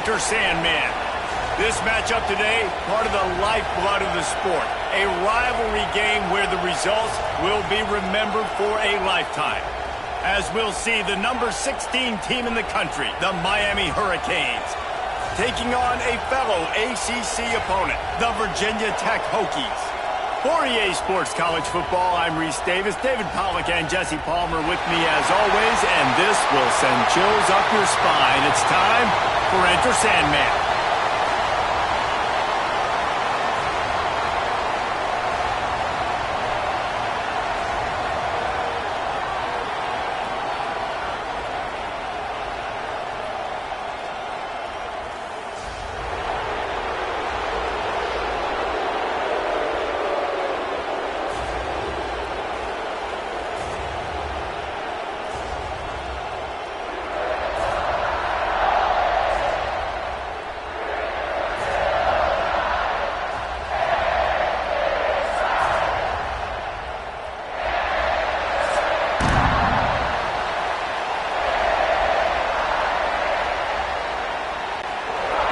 Enter Sandman. This matchup today, part of the lifeblood of the sport. A rivalry game where the results will be remembered for a lifetime. As we'll see, the number 16 team in the country, the Miami Hurricanes, taking on a fellow ACC opponent, the Virginia Tech Hokies. For EA Sports College Football, I'm Reese Davis, David Pollack, and Jesse Palmer with me as always, and this will send chills up your spine. It's time for Enter Sandman.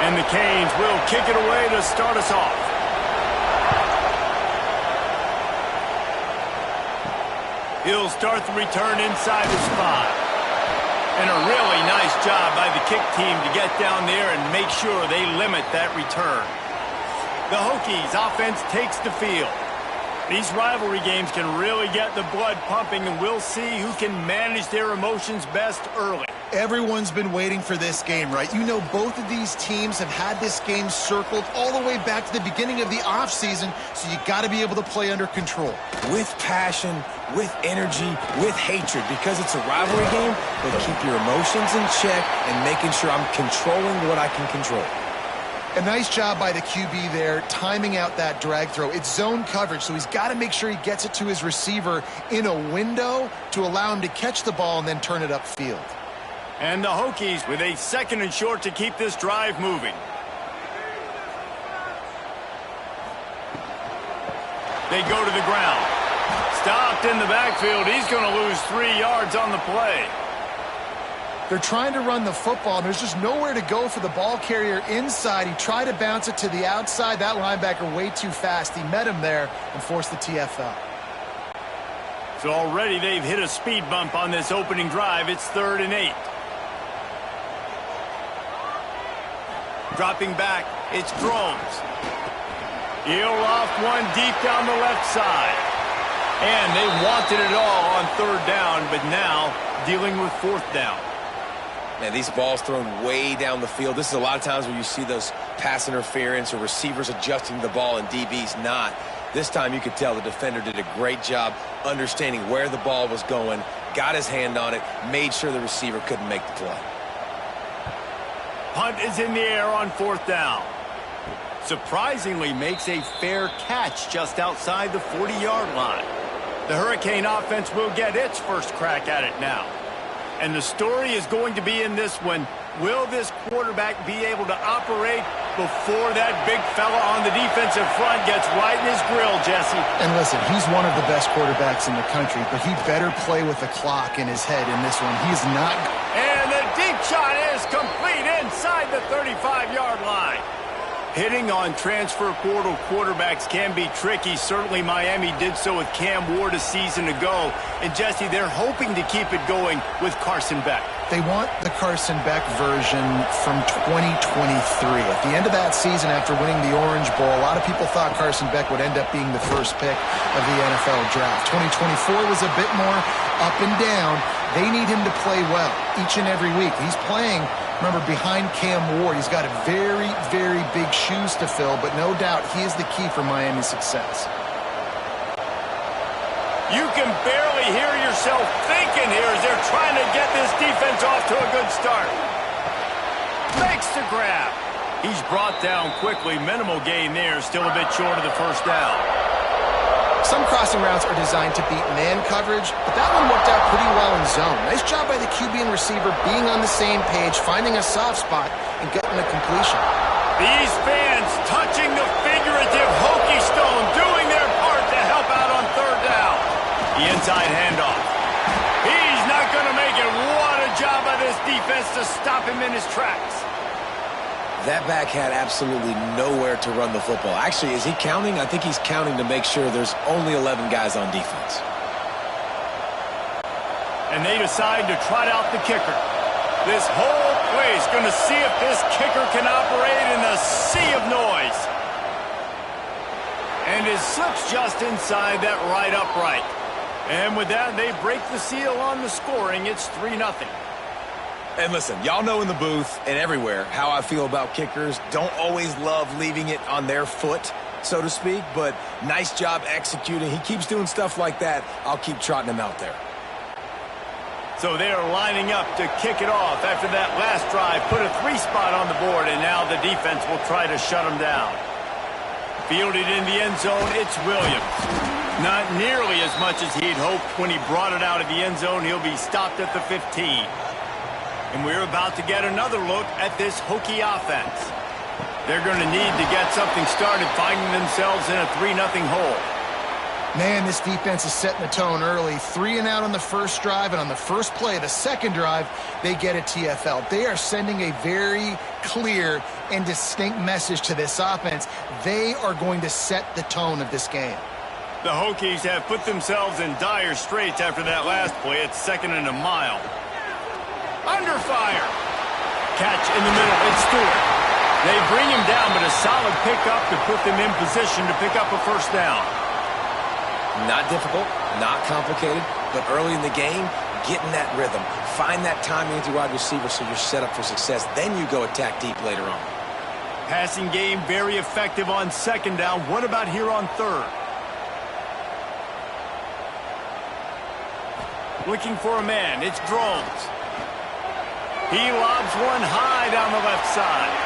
And the Canes will kick it away to start us off. He'll start the return inside the spot. And a really nice job by the kick team to get down there and make sure they limit that return. The Hokies offense takes the field. These rivalry games can really get the blood pumping, and we'll see who can manage their emotions best early. Everyone's been waiting for this game, right? You know, both of these teams have had this game circled all the way back to the beginning of the offseason, so you got to be able to play under control. With passion, with energy, with hatred, because it's a rivalry game, but keep your emotions in check and making sure I'm controlling what I can control. A nice job by the QB there, timing out that drag throw. It's zone coverage, so he's got to make sure he gets it to his receiver in a window to allow him to catch the ball and then turn it upfield. And the Hokies with a 2nd and short to keep this drive moving. They go to the ground. Stopped in the backfield. He's going to lose 3 yards on the play. They're trying to run the football. There's just nowhere to go for the ball carrier inside. He tried to bounce it to the outside. That linebacker way too fast. He met him there and forced the TFL. So already they've hit a speed bump on this opening drive. It's 3rd and 8. Dropping back, it's Drones. He'll loft one deep down the left side. And they wanted it all on 3rd down, but now dealing with 4th down. Man, these balls thrown way down the field. This is a lot of times where you see those pass interference or receivers adjusting the ball and DBs not. This time you could tell the defender did a great job understanding where the ball was going, got his hand on it, made sure the receiver couldn't make the play. Punt is in the air on 4th down. Surprisingly makes a fair catch just outside the 40-yard line. The Hurricane offense will get its first crack at it now. And the story is going to be in this one. Will this quarterback be able to operate before that big fella on the defensive front gets right in his grill, Jesse? And listen, he's one of the best quarterbacks in the country, but he better play with the clock in his head in this one. He's not. And the deep shot is complete inside the 35-yard line. Hitting on transfer portal quarterbacks can be tricky. Certainly Miami did so with Cam Ward a season ago. And Jesse, they're hoping to keep it going with Carson Beck. They want the Carson Beck version from 2023. At the end of that season, after winning the Orange Bowl, a lot of people thought Carson Beck would end up being the first pick of the NFL draft. 2024 was a bit more up and down. They need him to play well each and every week. He's playing, remember, behind Cam Ward. He's got a very, very big shoes to fill, but no doubt he is the key for Miami's success. You can barely hear yourself thinking here as they're trying to get this defense off to a good start. Makes the grab. He's brought down quickly. Minimal gain there. Still a bit short of the 1st down. Some crossing routes are designed to beat man coverage, but that one worked out pretty well in zone. Nice job by the QB and receiver being on the same page, finding a soft spot, and getting a completion. These fans touching the figurative Hokie stone, doing their part to help out on 3rd down. The inside handoff. He's not going to make it. What a job by this defense to stop him in his tracks. That back had absolutely nowhere to run the football. Actually, is he counting? I think he's counting to make sure there's only 11 guys on defense. And they decide to trot out the kicker. This whole play is going to see if this kicker can operate in a sea of noise. And it slips just inside that right upright. And with that, they break the seal on the scoring. It's 3-0. And listen, y'all know in the booth and everywhere how I feel about kickers. Don't always love leaving it on their foot, so to speak, but nice job executing. He keeps doing stuff like that. I'll keep trotting him out there. So they are lining up to kick it off after that last drive. Put a 3-spot on the board, and now the defense will try to shut them down. Fielded in the end zone, it's Williams. Not nearly as much as he'd hoped when he brought it out of the end zone. He'll be stopped at the 15. And we're about to get another look at this Hokie offense. They're going to need to get something started, finding themselves in a 3-0 hole. Man, this defense is setting the tone early. 3 and out on the first drive, and on the first play of the second drive, they get a TFL. They are sending a very clear and distinct message to this offense. They are going to set the tone of this game. The Hokies have put themselves in dire straits after that last play. It's 2nd and a mile. Under fire. Catch in the middle. It's Stewart. They bring him down, but a solid pickup to put them in position to pick up a first down. Not difficult, not complicated, but early in the game, get in that rhythm. Find that timing with your wide receiver so you're set up for success. Then you go attack deep later on. Passing game very effective on 2nd down. What about here on 3rd? Looking for a man. It's Drones. He lobs one high down the left side.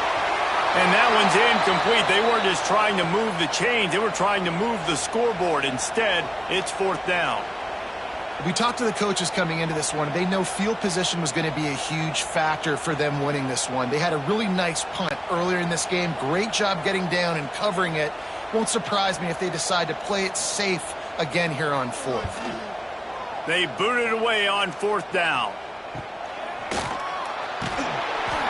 And that one's incomplete. They weren't just trying to move the chains. They were trying to move the scoreboard. Instead, it's 4th down. We talked to the coaches coming into this one. They know field position was going to be a huge factor for them winning this one. They had a really nice punt earlier in this game. Great job getting down and covering it. Won't surprise me if they decide to play it safe again here on 4th. They booted away on 4th down.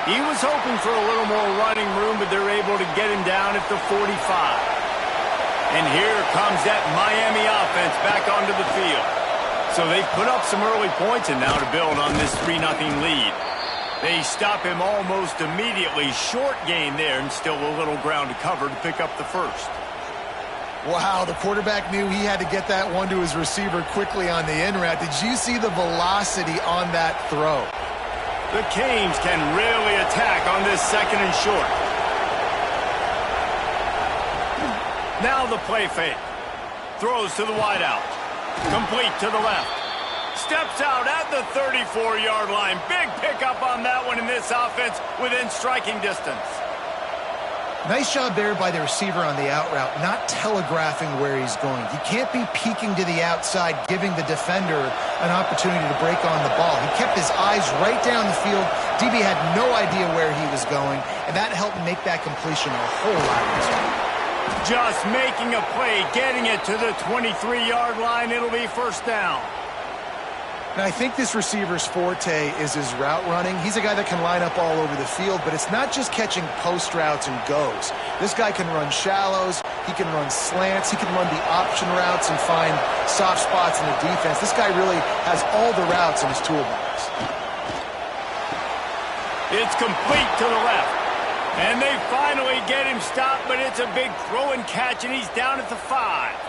He was hoping for a little more running room, but they're able to get him down at the 45. And here comes that Miami offense back onto the field. So they've put up some early points and now to build on this 3-0 lead. They stop him almost immediately. Short gain there and still a little ground to cover to pick up the first. Wow, the quarterback knew he had to get that one to his receiver quickly on the in route. Did you see the velocity on that throw? The Canes can really attack on this 2nd and short. Now the play fake. Throws to the wideout. Complete to the left. Steps out at the 34-yard line. Big pickup on that one in this offense within striking distance. Nice job there by the receiver on the out route, not telegraphing where he's going. He can't be peeking to the outside, giving the defender an opportunity to break on the ball. He kept his eyes right down the field. DB had no idea where he was going, and that helped make that completion a whole lot easier. Just making a play, getting it to the 23-yard line. It'll be 1st down. Now, I think this receiver's forte is his route running. He's a guy that can line up all over the field, but it's not just catching post routes and goes. This guy can run shallows, he can run slants, he can run the option routes and find soft spots in the defense. This guy really has all the routes in his toolbox. It's complete to the left. And they finally get him stopped, but it's a big throw and catch, and he's down at the 5.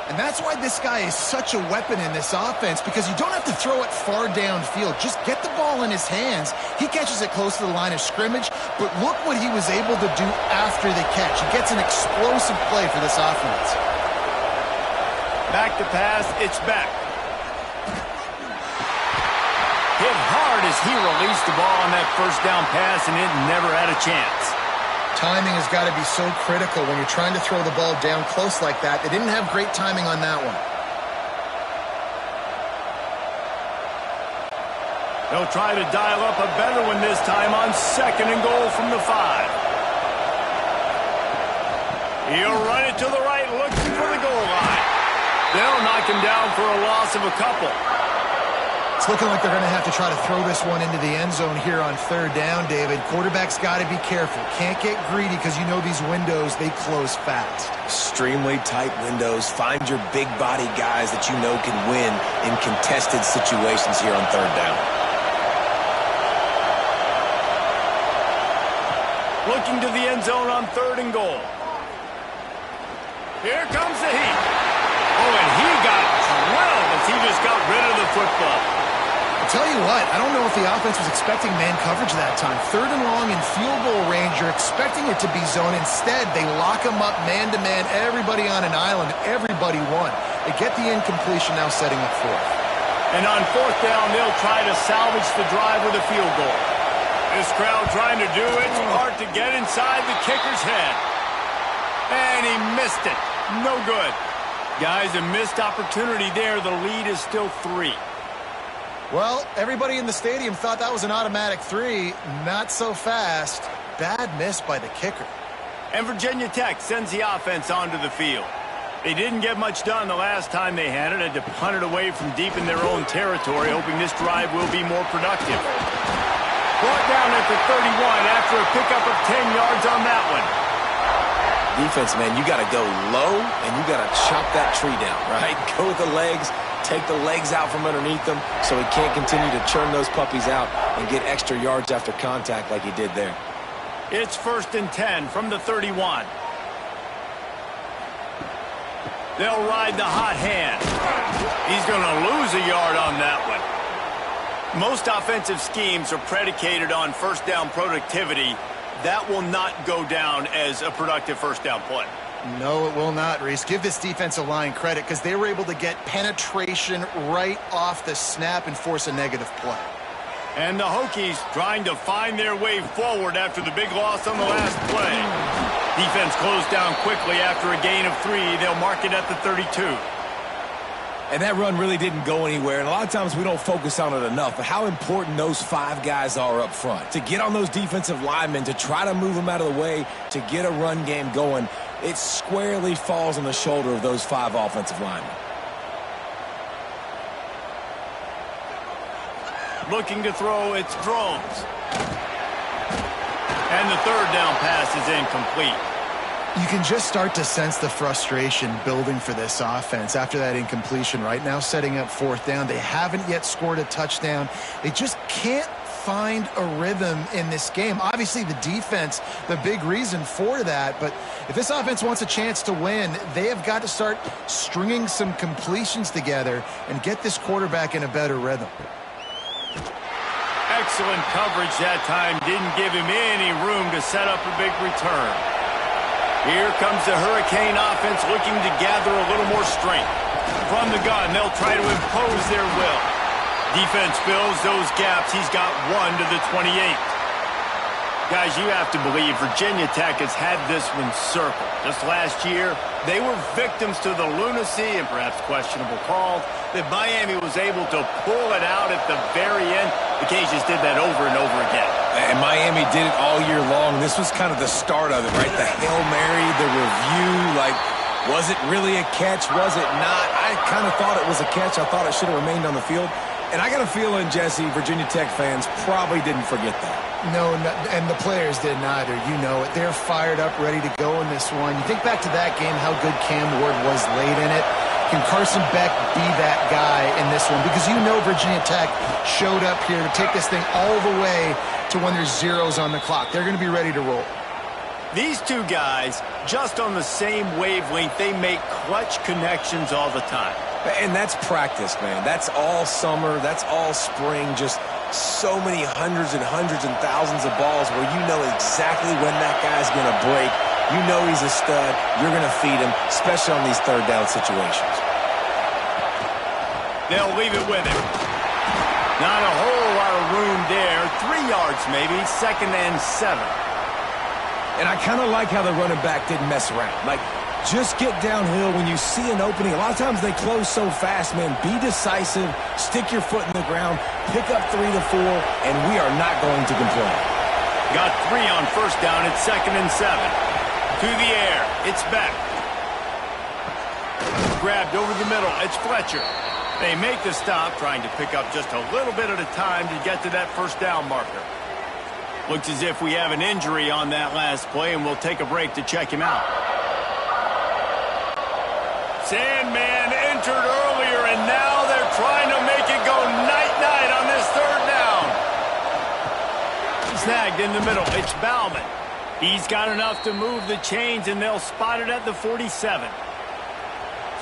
And that's why this guy is such a weapon in this offense, because you don't have to throw it far downfield. Just get the ball in his hands. He catches it close to the line of scrimmage, but look what he was able to do after the catch. He gets an explosive play for this offense. Back to pass, it's back. Hit hard as he released the ball on that 1st down pass, and it never had a chance. Timing has got to be so critical when you're trying to throw the ball down close like that. They didn't have great timing on that one. They'll try to dial up a better one this time on 2nd and goal from the 5. He'll run it to the right, looking for the goal line. They'll knock him down for a loss of a couple. It's looking like they're going to have to try to throw this one into the end zone here on third down, David. Quarterback's got to be careful. Can't get greedy because you know these windows, they close fast. Extremely tight windows. Find your big body guys that you know can win in contested situations here on third down. Looking to the end zone on 3rd and goal. Here comes the heat. Oh, and he got drilled as he just got rid of the football. I'll tell you what, I don't know if the offense was expecting man coverage that time. 3rd and long in field goal range, you're expecting it to be zone. Instead, they lock them up man-to-man, everybody on an island, everybody won. They get the incompletion, now setting up 4th. And on 4th down, they'll try to salvage the drive with a field goal. This crowd trying to do its part to get inside the kicker's head. And he missed it. No good. Guys, a missed opportunity there. The lead is still 3. Well, everybody in the stadium thought that was an automatic 3. Not so fast. Bad miss by the kicker. And Virginia Tech sends the offense onto the field. They didn't get much done the last time they had it. Had to punt it away from deep in their own territory, hoping this drive will be more productive. Brought down at the 31 after a pickup of 10 yards on that one. Defense, man, you got to go low, and you got to chop that tree down, right? Go with the legs, take the legs out from underneath them so he can't continue to churn those puppies out and get extra yards after contact like he did there. It's 1st and 10 from the 31. They'll ride the hot hand. He's going to lose a yard on that one. Most offensive schemes are predicated on 1st down productivity. That will not go down as a productive 1st down play. No, it will not, Reese. Give this defensive line credit because they were able to get penetration right off the snap and force a negative play. And the Hokies trying to find their way forward after the big loss on the last play. Defense closed down quickly after a gain of 3. They'll mark it at the 32. And that run really didn't go anywhere, and a lot of times we don't focus on it enough, but how important those 5 guys are up front. To get on those defensive linemen, to try to move them out of the way, to get a run game going, it squarely falls on the shoulder of those 5 offensive linemen. Looking to throw, it's Drones. And the 3rd down pass is incomplete. You can just start to sense the frustration building for this offense after that incompletion. Right now, setting up 4th down. They haven't yet scored a touchdown. They just can't find a rhythm in this game. Obviously, the defense, the big reason for that. But if this offense wants a chance to win, they have got to start stringing some completions together and get this quarterback in a better rhythm. Excellent coverage that time. Didn't give him any room to set up a big return. Here comes the Hurricane offense looking to gather a little more strength. From the gun, they'll try to impose their will. Defense fills those gaps. He's got 1 to the 28. Guys, you have to believe Virginia Tech has had this one circled. Just last year, they were victims to the lunacy and perhaps questionable calls that Miami was able to pull it out at the very end. The Cajuns did that over and over again. And Miami did it all year long. This was kind of the start of it, right? The Hail Mary, the review, like, was it really a catch? Was it not? I kind of thought it was a catch. I thought it should have remained on the field. And I got a feeling, Jesse, Virginia Tech fans probably didn't forget that. No, and the players didn't either. You know it. They're fired up, ready to go in this one. You think back to that game, how good Cam Ward was late in it. Can Carson Beck be that guy in this one? Because you know Virginia Tech showed up here to take this thing all the way to when there's zeros on the clock. They're going to be ready to roll. These 2 guys, just on the same wavelength, they make clutch connections all the time. And that's practice, man. That's all summer. That's all spring. Just so many hundreds and thousands of balls where you know exactly when that guy's going to break. You know he's a stud. You're going to feed him, especially on these 3rd down situations. They'll leave it with him. Not a whole lot of room there. 3 yards maybe. 2nd and 7. And I kind of like how the running back didn't mess around. Like, just get downhill when you see an opening. A lot of times they close so fast, man. Be decisive. Stick your foot in the ground. Pick up 3 to 4, and we are not going to complain. Got 3 on 1st down. It's 2nd and 7. To the air. It's Beck. Grabbed over the middle. It's Fletcher. They make the stop, trying to pick up just a little bit at a time to get to that first down marker. Looks as if we have an injury on that last play, and we'll take a break to check him out. Sandman entered earlier, and now they're trying to make it go night-night on this third down. Snagged in the middle. It's Bauman. He's got enough to move the chains, and they'll spot it at the 47.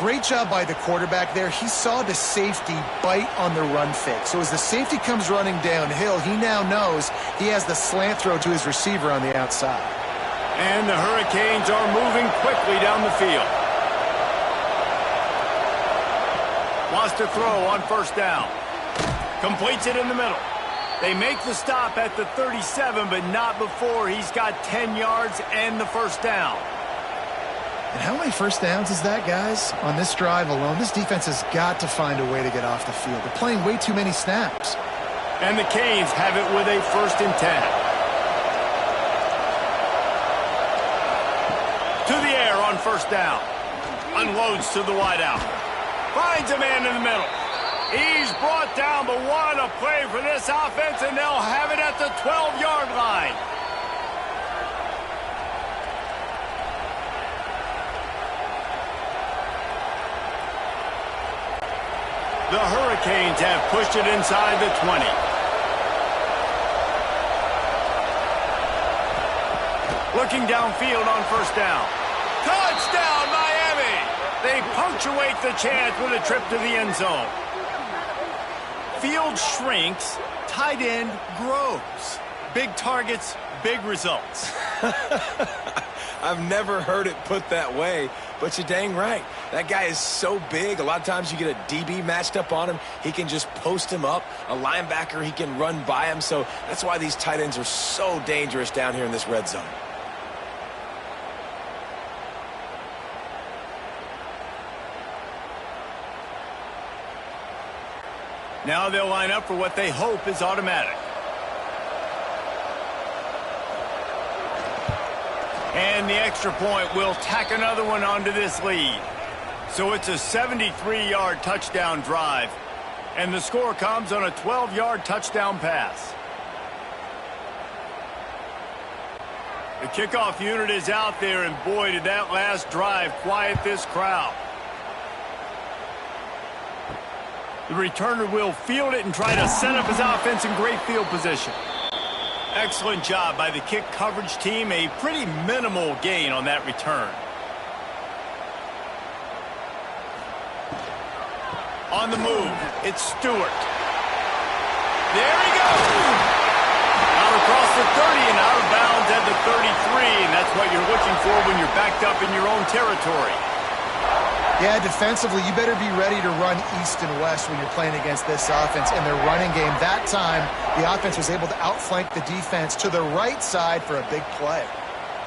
Great job by the quarterback there. He saw the safety bite on the run fake. So as the safety comes running downhill, he now knows he has the slant throw to his receiver on the outside. And the Hurricanes are moving quickly down the field. Wants to throw on first down. Completes it in the middle. They make the stop at the 37, but not before he's got 10 yards and the first down. And how many first downs is that, guys? On this drive alone, this defense has got to find a way to get off the field. They're playing way too many snaps. And the Canes have it with a 1st and 10. To the air on first down. Unloads to the wideout. Finds a man in the middle. He's brought down, but what a play for this offense, and they'll have it at the 12-yard line. The Hurricanes have pushed it inside the 20. Looking downfield on first down. Touchdown, Miami! They punctuate the chance with a trip to the end zone. Field shrinks, tight end grows. Big targets, big results. I've never heard it put that way, but you're dang right. That guy is so big. A lot of times you get a DB matched up on him. He can just post him up. A linebacker, he can run by him. So that's why these tight ends are so dangerous down here in this red zone. Now they'll line up for what they hope is automatic. And the extra point will tack another one onto this lead. So it's a 73-yard touchdown drive. And the score comes on a 12-yard touchdown pass. The kickoff unit is out there, and boy, did that last drive quiet this crowd. The returner will field it and try to set up his offense in great field position. Excellent job by the kick coverage team. A pretty minimal gain on that return. On the move, it's Stewart. There he goes! Out across the 30 and out of bounds at the 33, and that's what you're looking for when you're backed up in your own territory. Yeah, defensively, you better be ready to run east and west when you're playing against this offense. In their running game, that time, the offense was able to outflank the defense to the right side for a big play.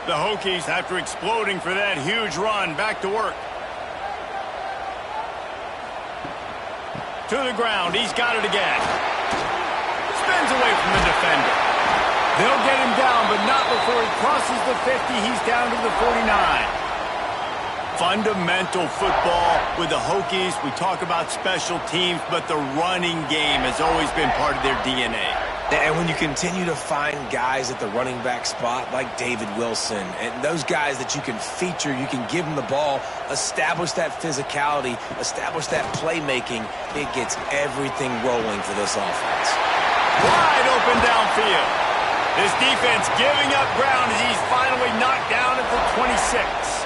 The Hokies, after exploding for that huge run, back to work. To the ground, he's got it again. Spins away from the defender. They'll get him down, but not before he crosses the 50. He's down to the 49. Fundamental football with the Hokies. We talk about special teams, but the running game has always been part of their DNA. And when you continue to find guys at the running back spot like David Wilson and those guys that you can feature, you can give them the ball, establish that physicality, establish that playmaking, it gets everything rolling for this offense. Wide open downfield. This defense giving up ground as he's finally knocked down at the 26.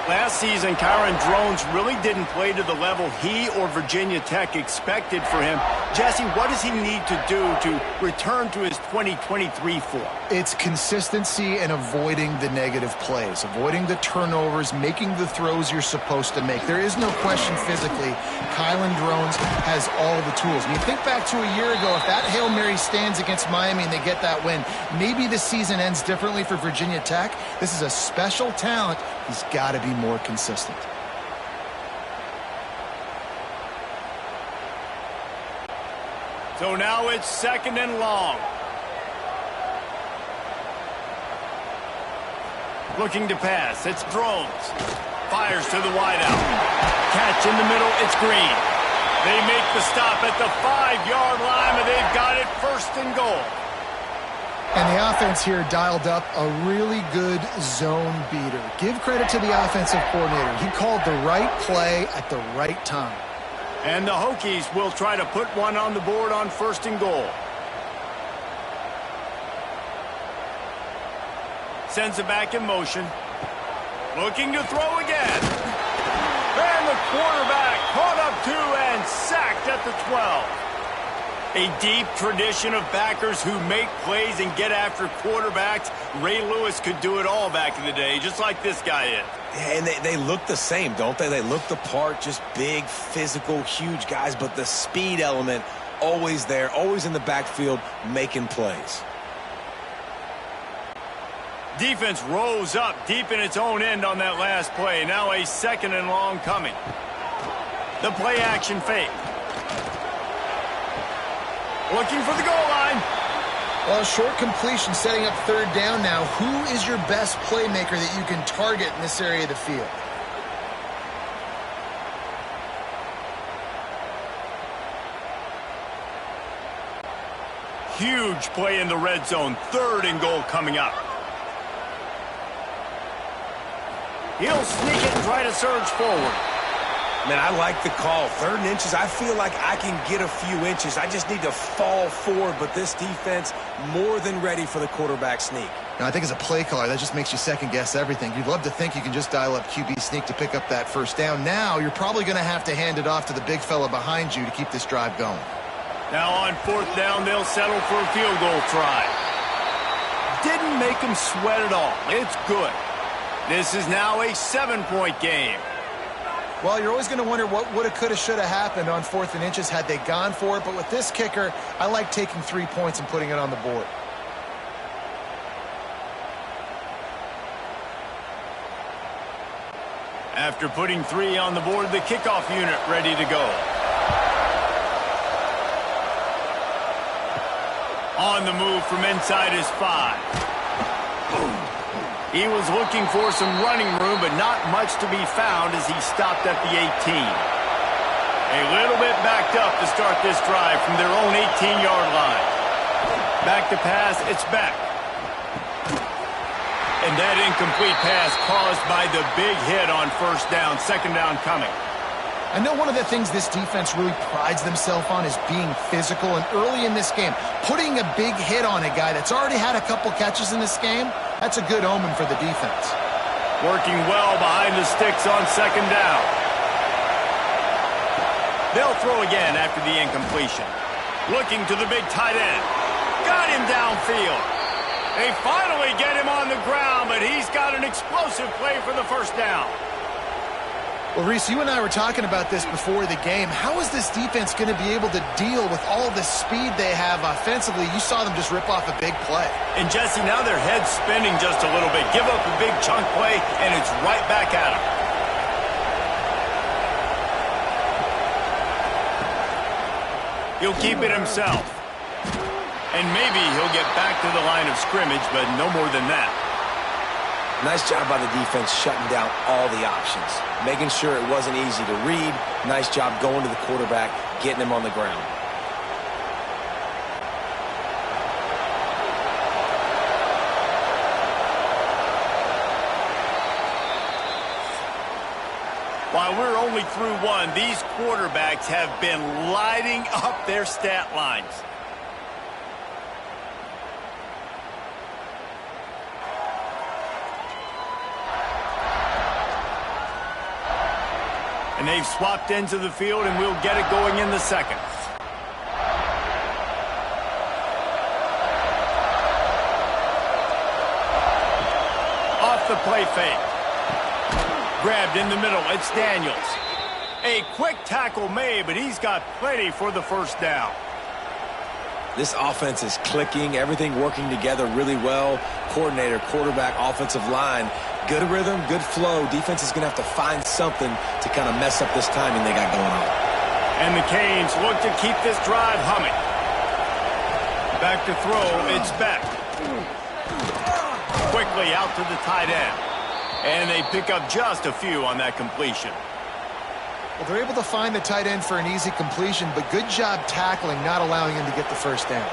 Last season, Kyron Drones really didn't play to the level he or Virginia Tech expected for him. Jesse, what does he need to do to return to his 2023 form? It's consistency and avoiding the negative plays, avoiding the turnovers, making the throws you're supposed to make. There is no question physically, Kyron Drones has all the tools. When you think back to a year ago, if that Hail Mary stands against Miami and they get that win, maybe the season ends differently for Virginia Tech. This is a special talent. He's got to be more consistent. So now it's 2nd and long. Looking to pass. It's Drones. Fires to the wideout. Catch in the middle. It's Green. They make the stop at the 5-yard line, and they've got it 1st and goal. And the offense here dialed up a really good zone beater. Give credit to the offensive coordinator. He called the right play at the right time. And the Hokies will try to put one on the board on 1st and goal. Sends it back in motion. Looking to throw again. And the quarterback caught up 2 and sacked at the 12. A deep tradition of backers who make plays and get after quarterbacks. Ray Lewis could do it all back in the day, just like this guy is. Yeah, and they look the same, don't they? They look the part, just big, physical, huge guys, but the speed element always there, always in the backfield, making plays. Defense rose up deep in its own end on that last play. Now a 2nd and long coming. The play action fake. Looking for the goal line. Well, short completion setting up 3rd down now. Who is your best playmaker that you can target in this area of the field? Huge play in the red zone. 3rd and goal coming up. He'll sneak it and try to surge forward. Man, I like the call. 3rd and inches, I feel like I can get a few inches. I just need to fall forward, but this defense more than ready for the quarterback sneak. Now, I think as a play caller, that just makes you second-guess everything. You'd love to think you can just dial up QB sneak to pick up that 1st down. Now, you're probably going to have to hand it off to the big fella behind you to keep this drive going. Now on 4th down, they'll settle for a field goal try. Didn't make them sweat at all. It's good. This is now a 7-point game. Well, you're always going to wonder what woulda, coulda, shoulda happened on 4th and inches had they gone for it. But with this kicker, I like taking 3 points and putting it on the board. After putting 3 on the board, the kickoff unit ready to go. On the move from inside his 5. He was looking for some running room, but not much to be found as he stopped at the 18. A little bit backed up to start this drive from their own 18-yard line. Back to pass, it's back. And that incomplete pass caused by the big hit on 1st down, 2nd down coming. I know one of the things this defense really prides themselves on is being physical, and early in this game, putting a big hit on a guy that's already had a couple catches in this game, that's a good omen for the defense. Working well behind the sticks on 2nd down. They'll throw again after the incompletion. Looking to the big tight end. Got him downfield. They finally get him on the ground, but he's got an explosive play for the 1st down. Well, Reese, you and I were talking about this before the game. How is this defense going to be able to deal with all the speed they have offensively? You saw them just rip off a big play. And, Jesse, now their head's spinning just a little bit. Give up a big chunk play, and it's right back at them. He'll keep it himself. And maybe he'll get back to the line of scrimmage, but no more than that. Nice job by the defense shutting down all the options, making sure it wasn't easy to read. Nice job going to the quarterback, getting him on the ground. While we're only through 1, these quarterbacks have been lighting up their stat lines. And they've swapped ends of the field, and we'll get it going in the 2nd. Off the play fake. Grabbed in the middle. It's Daniels. A quick tackle made, but he's got plenty for the 1st down. This offense is clicking, everything working together really well. Coordinator, quarterback, offensive line. Good rhythm, good flow. Defense is going to have to find something to kind of mess up this timing they got going on. And the Canes look to keep this drive humming. Back to throw, it's Beck. Quickly out to the tight end. And they pick up just a few on that completion. Well, they're able to find the tight end for an easy completion, but good job tackling, not allowing him to get the first down.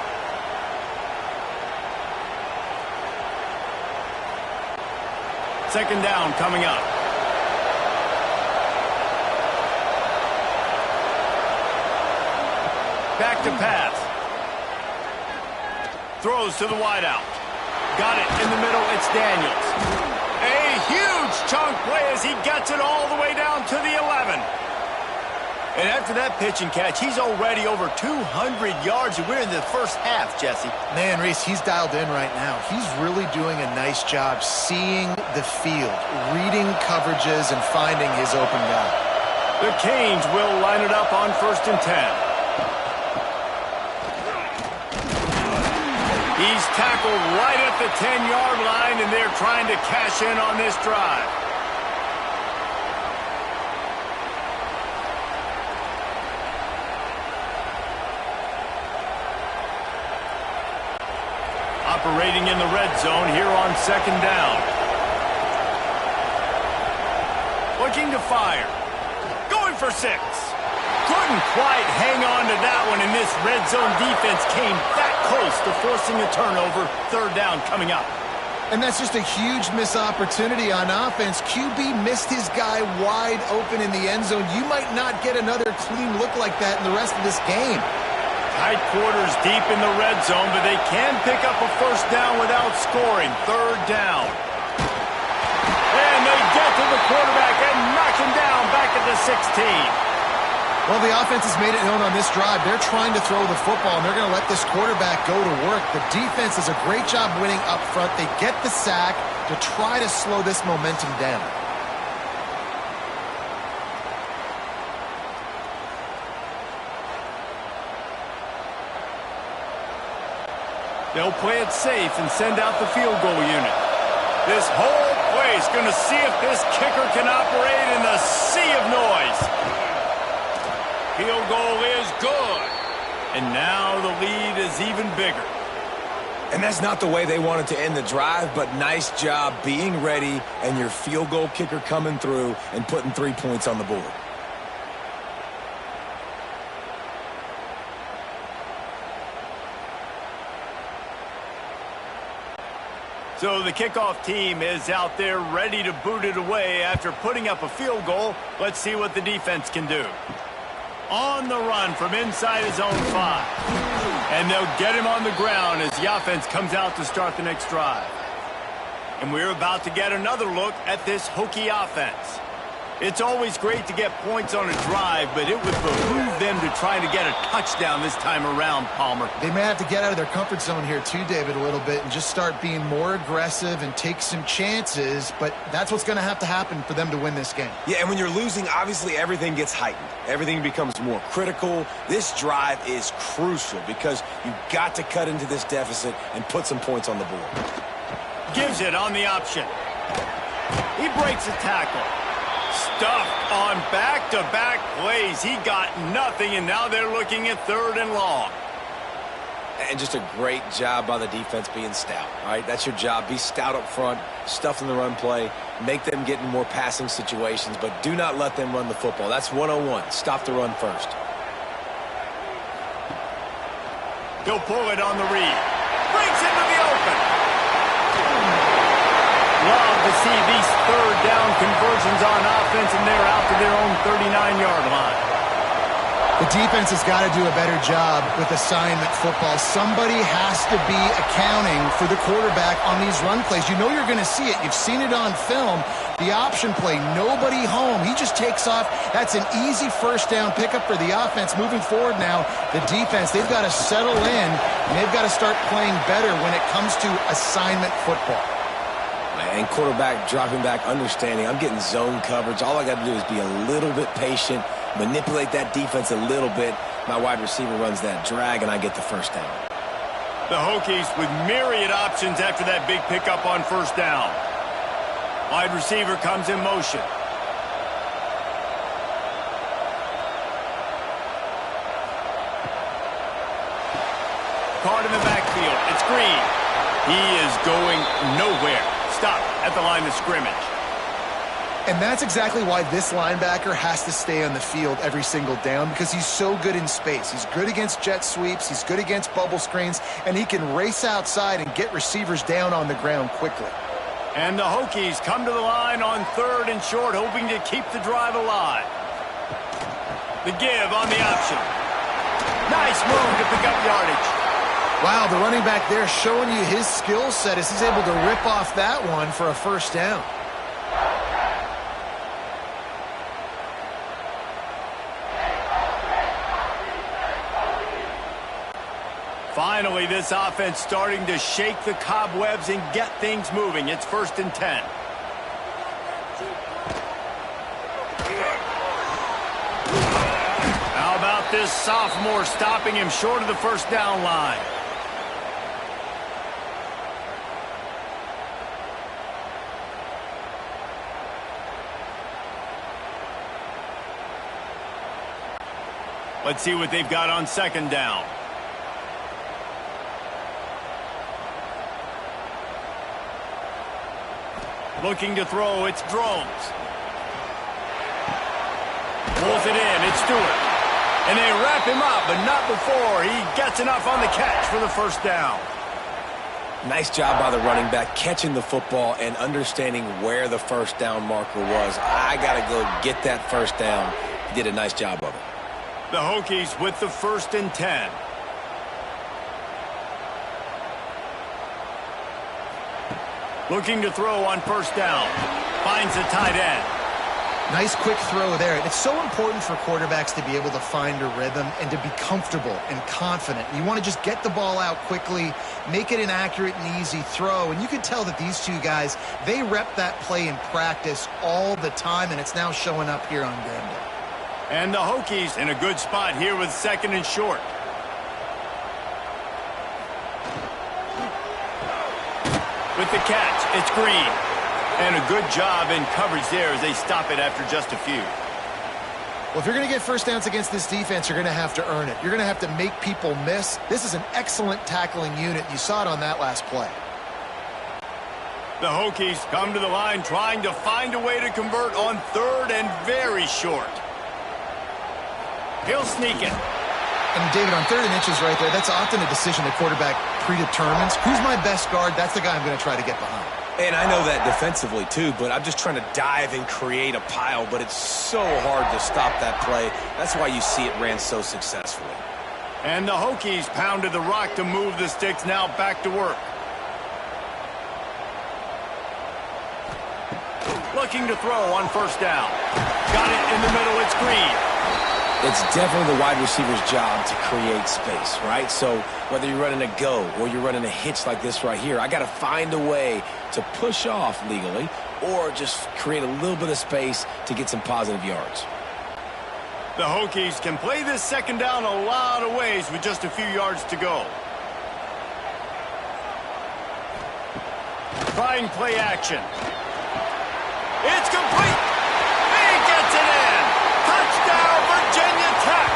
Second down coming up. Back to pass. Throws to the wideout. Got it in the middle. It's Daniels. A huge chunk play as he gets it all the way down to the 11. And after that pitch and catch, he's already over 200 yards. And we're in the first half, Jesse. Man, Reese, he's dialed in right now. He's really doing a nice job seeing the field, reading coverages, and finding his open guy. The Canes will line it up on 1st and 10. He's tackled right at the 10-yard line, and they're trying to cash in on this drive. Operating in the red zone here on 2nd down. Looking to fire. Going for 6. Couldn't quite hang on to that one, and this red zone defense came that close to forcing a turnover. 3rd down coming up. And that's just a huge missed opportunity on offense. QB missed his guy wide open in the end zone. You might not get another clean look like that in the rest of this game. Tight quarters deep in the red zone, but they can pick up a 1st down without scoring. 3rd down. And they get to the quarterback and knock him down back at the 16. Well, the offense has made it known on this drive. They're trying to throw the football, and they're going to let this quarterback go to work. The defense does a great job winning up front. They get the sack to try to slow this momentum down. They'll play it safe and send out the field goal unit. This whole play is going to see if this kicker can operate in the sea of noise. Field goal is good. And now the lead is even bigger. And that's not the way they wanted to end the drive, but nice job being ready and your field goal kicker coming through and putting 3 points on the board. So the kickoff team is out there ready to boot it away after putting up a field goal. Let's see what the defense can do. On the run from inside his own 5. And they'll get him on the ground as the offense comes out to start the next drive. And we're about to get another look at this Hokie offense. It's always great to get points on a drive, but it would behoove them to try to get a touchdown this time around, Palmer. They may have to get out of their comfort zone here too, David, a little bit and just start being more aggressive and take some chances, but that's what's going to have to happen for them to win this game. Yeah, and when you're losing, obviously everything gets heightened. Everything becomes more critical. This drive is crucial because you've got to cut into this deficit and put some points on the board. Gives it on the option. He breaks a tackle. Stuffed on back-to-back plays. He got nothing, and now they're looking at 3rd and long. And just a great job by the defense being stout, all right? That's your job. Be stout up front, stuff in the run play, make them get in more passing situations, but do not let them run the football. That's 101. Stop the run first. He'll pull it on the read. Breaks into the open. Love to see these 3rd down conversions on offense, and they're out to their own 39-yard line. The defense has got to do a better job with assignment football. Somebody has to be accounting for the quarterback on these run plays. You know you're going to see it. You've seen it on film. The option play, nobody home. He just takes off. That's an easy 1st down pickup for the offense. Moving forward now, the defense, they've got to settle in, and they've got to start playing better when it comes to assignment football. And quarterback dropping back, understanding I'm getting zone coverage. All I got to do is be a little bit patient, manipulate that defense a little bit. My wide receiver runs that drag, and I get the 1st down. The Hokies with myriad options after that big pickup on 1st down. Wide receiver comes in motion. Caught in the backfield. It's Green. He is going nowhere. Stop at the line of scrimmage. And that's exactly why this linebacker has to stay on the field every single down, because he's so good in space. He's good against jet sweeps, he's good against bubble screens, and he can race outside and get receivers down on the ground quickly. And the Hokies come to the line on 3rd and short, hoping to keep the drive alive. The give on the option. Nice move to pick up yardage. Wow, the running back there showing you his skill set as he's able to rip off that one for a first down. Finally, this offense starting to shake the cobwebs and get things moving. It's 1st and 10. How about this sophomore stopping him short of the first down line? Let's see what they've got on 2nd down. Looking to throw, it's Drones. Pulls it in, it's Stewart. And they wrap him up, but not before he gets enough on the catch for the first down. Nice job by the running back catching the football and understanding where the first down marker was. I got to go get that first down. He did a nice job of it. The Hokies with the 1st and 10. Looking to throw on 1st down. Finds the tight end. Nice quick throw there. It's so important for quarterbacks to be able to find a rhythm and to be comfortable and confident. You want to just get the ball out quickly, make it an accurate and easy throw. And you can tell that these two guys, they rep that play in practice all the time, and it's now showing up here on game day. And the Hokies in a good spot here with 2nd and short. With the catch, it's Green. And a good job in coverage there as they stop it after just a few. Well, if you're going to get first downs against this defense, you're going to have to earn it. You're going to have to make people miss. This is an excellent tackling unit. You saw it on that last play. The Hokies come to the line trying to find a way to convert on 3rd and very short. He'll sneak it. And David, on 3rd and inches right there, that's often a decision the quarterback predetermines. Who's my best guard? That's the guy I'm going to try to get behind. And I know that defensively too, but I'm just trying to dive and create a pile, but it's so hard to stop that play. That's why you see it ran so successfully. And the Hokies pounded the rock to move the sticks, now back to work. Looking to throw on 1st down. Got it in the middle, it's Green. It's definitely the wide receiver's job to create space, right? So whether you're running a go or you're running a hitch like this right here, I got to find a way to push off legally or just create a little bit of space to get some positive yards. The Hokies can play this 2nd down a lot of ways with just a few yards to go. Trying play action. It's complete. He gets it in. Touchdown, Virginia Tech.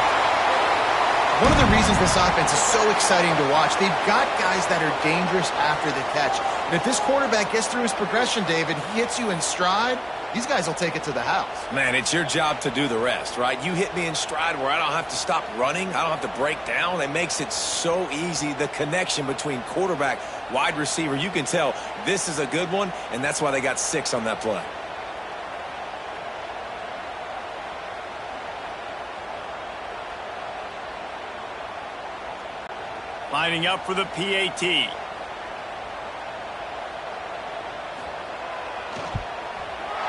One of the reasons this offense is so exciting to watch, they've got guys that are dangerous after the catch. And if this quarterback gets through his progression, David, he hits you in stride, these guys will take it to the house. Man, it's your job to do the rest, right? You hit me in stride where I don't have to stop running. I don't have to break down. It makes it so easy, the connection between quarterback, wide receiver. You can tell this is a good one, and that's why they got 6 on that play. Lining up for the PAT.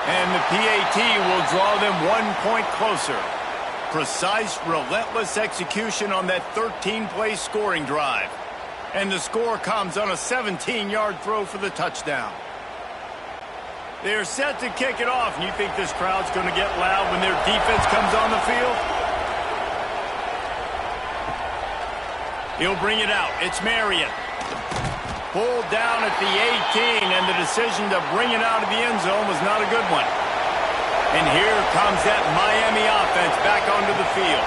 And the PAT will draw them 1 point closer. Precise, relentless execution on that 13-play scoring drive. And the score comes on a 17-yard throw for the touchdown. They're set to kick it off. And you think this crowd's going to get loud when their defense comes on the field? He'll bring it out. It's Marion. Pulled down at the 18, and the decision to bring it out of the end zone was not a good one. And here comes that Miami offense back onto the field.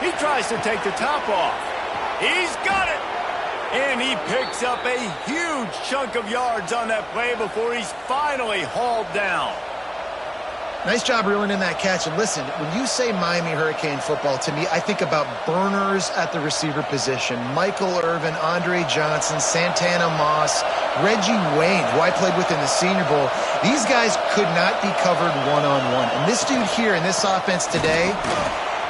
He tries to take the top off. He's got it. And he picks up a huge chunk of yards on that play before he's finally hauled down. Nice job reeling in that catch. And listen, when you say Miami Hurricane football, to me, I think about burners at the receiver position. Michael Irvin, Andre Johnson, Santana Moss, Reggie Wayne, who I played with in the Senior Bowl. These guys could not be covered one-on-one. And this dude here in this offense today,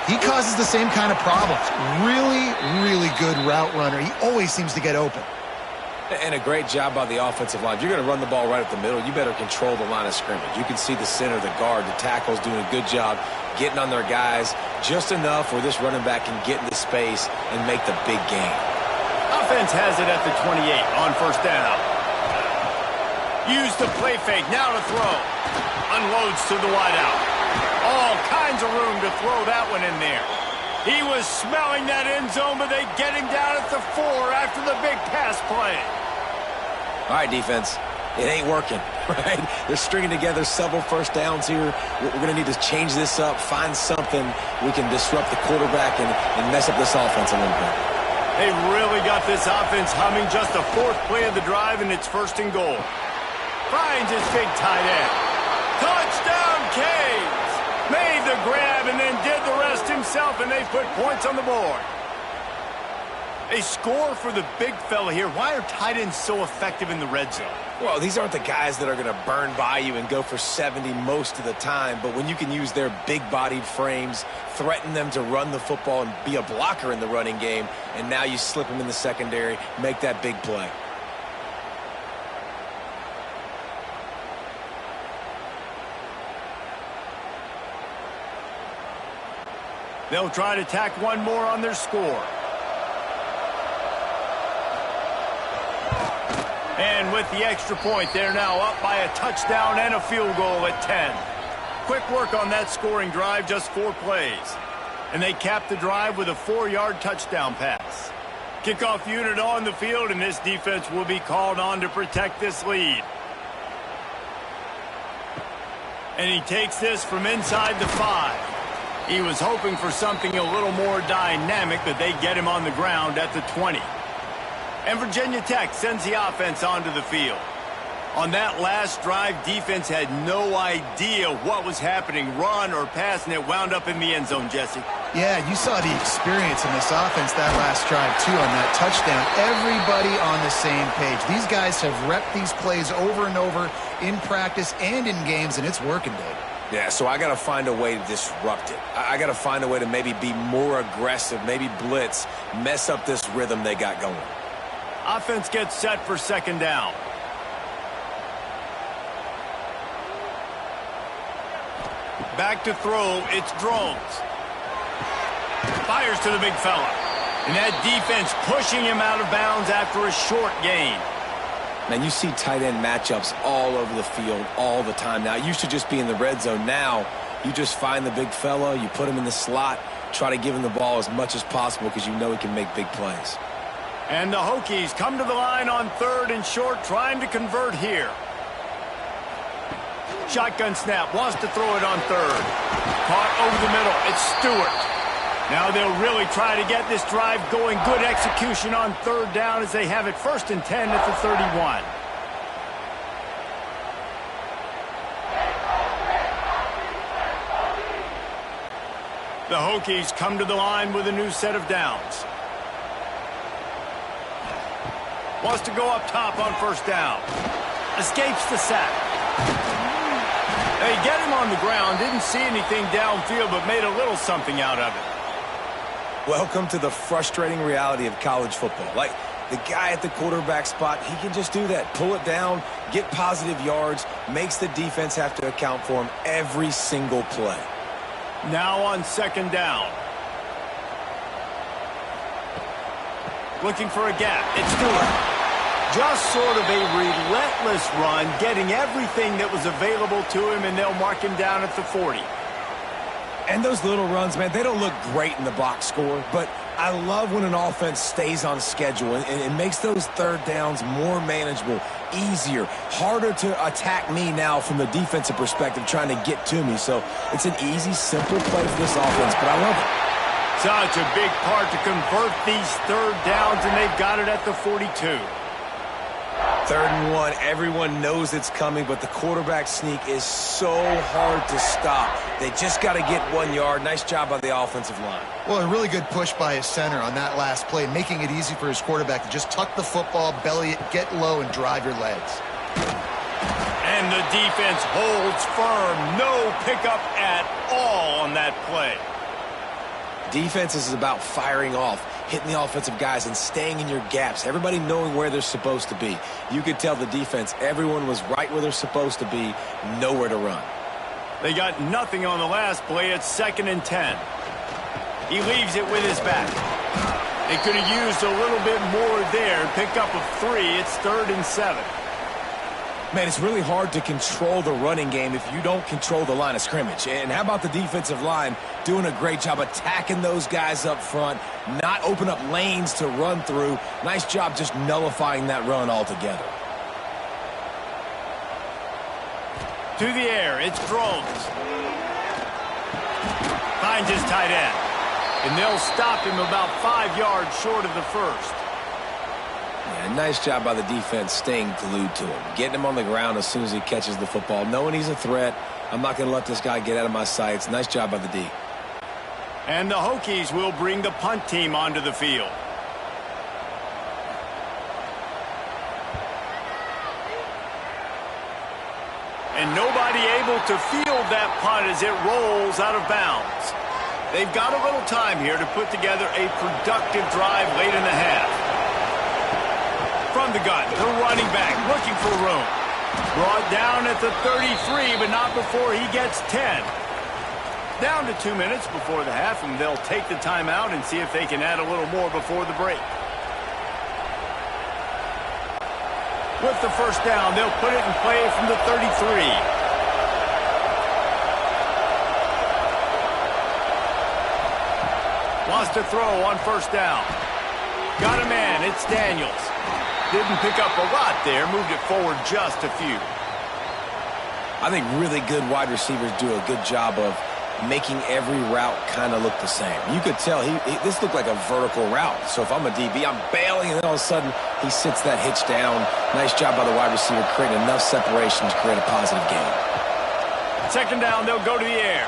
he causes the same kind of problems. Really, really good route runner. He always seems to get open. And a great job by the offensive line. If you're going to run the ball right up the middle, you better control the line of scrimmage. You can see the center, the guard, the tackle's doing a good job getting on their guys just enough where this running back can get into space and make the big game. Offense has it at the 28 on first down. Use the play fake, now to throw. Unloads to the wideout. All kinds of room to throw that one in there. He was smelling that end zone, but they get him down at the 4 after the big pass play. All right, defense, it ain't working, right? They're stringing together several first downs here. We're going to need to change this up, find something we can disrupt the quarterback and mess up this offense a little bit. They really got this offense humming. Just the 4th play of the drive, and it's 1st and goal. Finds his big tight end. Touchdown, Canes! Made the grab and then did the rest himself, and they put points on the board. A score for the big fella here. Why are tight ends so effective in the red zone? Well, these aren't the guys that are going to burn by you and go for 70 most of the time, but when you can use their big-bodied frames, threaten them to run the football and be a blocker in the running game, and now you slip them in the secondary, make that big play. They'll try to tack one more on their score. And with the extra point, they're now up by a touchdown and a field goal at 10. Quick work on that scoring drive, just 4 plays. And they cap the drive with a 4-yard touchdown pass. Kickoff unit on the field, and this defense will be called on to protect this lead. And he takes this from inside the 5. He was hoping for something a little more dynamic, but they get him on the ground at the 20. And Virginia Tech sends the offense onto the field. On that last drive, defense had no idea what was happening, run or pass, and it wound up in the end zone, Jesse. Yeah, you saw the experience in this offense that last drive, too, on that touchdown. Everybody on the same page. These guys have repped these plays over and over in practice and in games, and it's working, Dave. Yeah, so I got to find a way to disrupt it. I got to find a way to maybe be more aggressive, maybe blitz, mess up this rhythm they got going. Offense gets set for 2nd down. Back to throw, it's Drones. Fires to the big fella. And that defense pushing him out of bounds after a short gain. Man, you see tight end matchups all over the field all the time. Now, it used to just be in the red zone. Now, you just find the big fella, you put him in the slot, try to give him the ball as much as possible because you know he can make big plays. And the Hokies come to the line on 3rd and short, trying to convert here. Shotgun snap, wants to throw it on 3rd. Caught over the middle, it's Stewart. Now they'll really try to get this drive going. Good execution on 3rd down as they have it 1st and 10 at the 31. The Hokies come to the line with a new set of downs. Wants to go up top on 1st down. Escapes the sack. They get him on the ground. Didn't see anything downfield, but made a little something out of it. Welcome to the frustrating reality of college football. Like, the guy at the quarterback spot, he can just do that. Pull it down, get positive yards, makes the defense have to account for him every single play. Now on 2nd down. Looking for a gap. It's Stewart. Just sort of a relentless run, getting everything that was available to him, and they'll mark him down at the 40. And those little runs, man, they don't look great in the box score, but I love when an offense stays on schedule and it makes those 3rd downs more manageable, easier, harder to attack me now from the defensive perspective trying to get to me. So it's an easy, simple play for this offense, but I love it. Such a big part to convert these third downs, and they've got it at the 42. 3rd and 1, everyone knows it's coming, but the quarterback sneak is so hard to stop. They just got to get 1 yard. Nice job by the offensive line. Well, a really good push by his center on that last play, making it easy for his quarterback to just tuck the football, belly it, get low, and drive your legs. And the defense holds firm. No pickup at all on that play. Defense is about firing off, hitting the offensive guys and staying in your gaps, everybody knowing where they're supposed to be. You could tell the defense, everyone was right where they're supposed to be, nowhere to run. They got nothing on the last play. It's 2nd and 10. He leaves it with his back. They could have used a little bit more there. Pick up of 3. It's 3rd and 7. Man, it's really hard to control the running game if you don't control the line of scrimmage. And how about the defensive line doing a great job attacking those guys up front, not open up lanes to run through. Nice job just nullifying that run altogether. To the air, it's Drones. Finds his tight end. And they'll stop him about 5 yards short of the first. Yeah, nice job by the defense staying glued to him. Getting him on the ground as soon as he catches the football. Knowing he's a threat, I'm not going to let this guy get out of my sights. Nice job by the D. And the Hokies will bring the punt team onto the field. And nobody able to field that punt as it rolls out of bounds. They've got a little time here to put together a productive drive late in the half. From the gun, the running back looking for room. Brought down at the 33, but not before he gets 10. Down to 2 minutes before the half, and they'll take the timeout and see if they can add a little more before the break. With the first down, they'll put it in play from the 33. Wants to throw on first down. Got a man, it's Daniels. Didn't pick up a lot there, moved it forward just a few. I think really good wide receivers do a good job of making every route kind of look the same. You could tell this looked like a vertical route. So if I'm a DB, I'm bailing, and then all of a sudden he sits that hitch down. Nice job by the wide receiver creating enough separation to create a positive gain. 2nd down, they'll go to the air.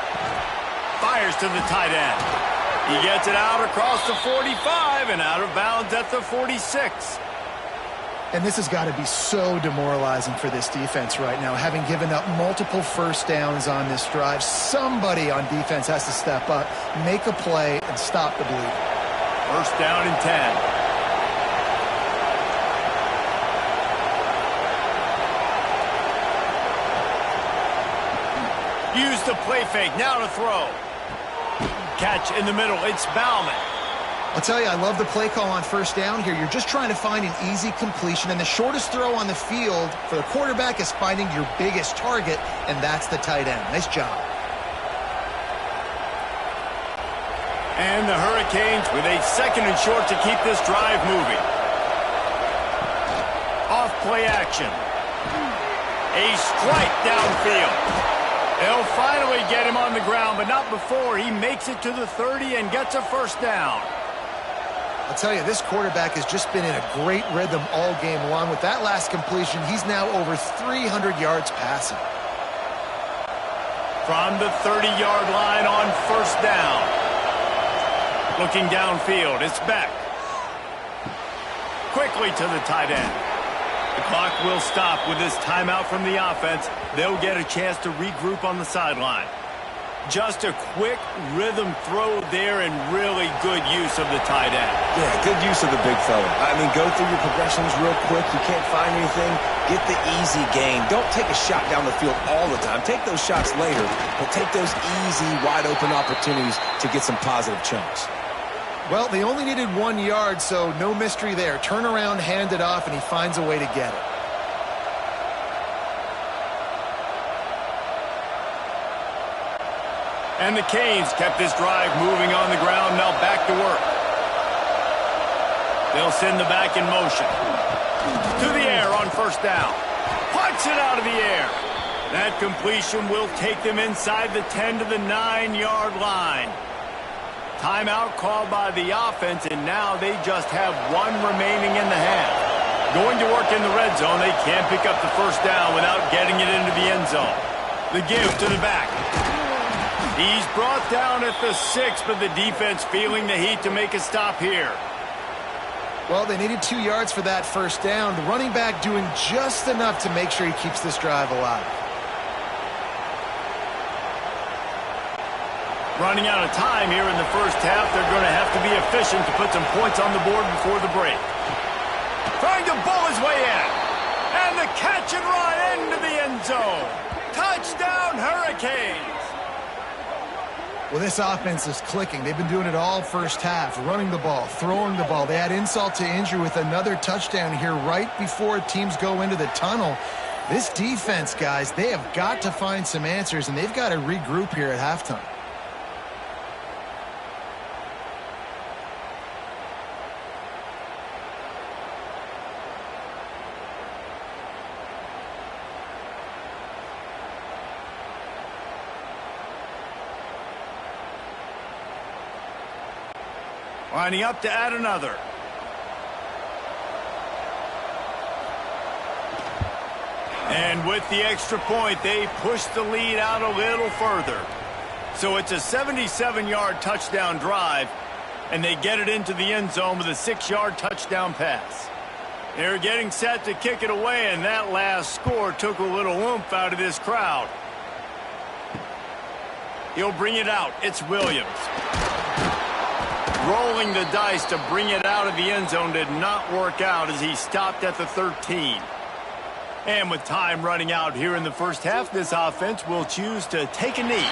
Fires to the tight end. He gets it out across the 45 and out of bounds at the 46. And this has got to be so demoralizing for this defense right now, having given up multiple first downs on this drive. Somebody on defense has to step up, make a play, and stop the bleeding. 1st down and 10. Use the play fake, now to throw. Catch in the middle, it's Bauman. I'll tell you, I love the play call on first down here. You're just trying to find an easy completion, and the shortest throw on the field for the quarterback is finding your biggest target, and that's the tight end. Nice job. And the Hurricanes with a 2nd and short to keep this drive moving. Off play action. A strike downfield. They'll finally get him on the ground, but not before he makes it to the 30 and gets a first down. I'll tell you, this quarterback has just been in a great rhythm all game long. With that last completion, he's now over 300 yards passing. From the 30-yard line on first down. Looking downfield, it's Beck. Quickly to the tight end. The clock will stop with this timeout from the offense. They'll get a chance to regroup on the sideline. Just a quick rhythm throw there and really good use of the tight end. Yeah, good use of the big fella. I mean, go through your progressions real quick. You can't find anything. Get the easy gain. Don't take a shot down the field all the time. Take those shots later, but take those easy, wide-open opportunities to get some positive chunks. Well, they only needed 1 yard, so no mystery there. Turn around, hand it off, and he finds a way to get it. And the Canes kept this drive moving on the ground. Now back to work. They'll send the back in motion. To the air on first down. Punts it out of the air. That completion will take them inside the 10 to the 9-yard line. Timeout called by the offense, and now they just have one remaining in the half. Going to work in the red zone, they can't pick up the first down without getting it into the end zone. The give to the back. He's brought down at the 6, but the defense feeling the heat to make a stop here. Well, they needed 2 yards for that first down. The running back doing just enough to make sure he keeps this drive alive. Running out of time here in the first half. They're going to have to be efficient to put some points on the board before the break. Trying to bowl his way in. And the catch and run into the end zone. Touchdown, Hurricanes. Well, this offense is clicking. They've been doing it all first half, running the ball, throwing the ball. They add insult to injury with another touchdown here right before teams go into the tunnel. This defense, guys, they have got to find some answers, and they've got to regroup here at halftime. Lining up to add another. And with the extra point, they push the lead out a little further. So it's a 77-yard touchdown drive, and they get it into the end zone with a 6-yard touchdown pass. They're getting set to kick it away, and that last score took a little oomph out of this crowd. He'll bring it out. It's Williams. Rolling the dice to bring it out of the end zone did not work out as he stopped at the 13. And with time running out here in the first half, this offense will choose to take a knee.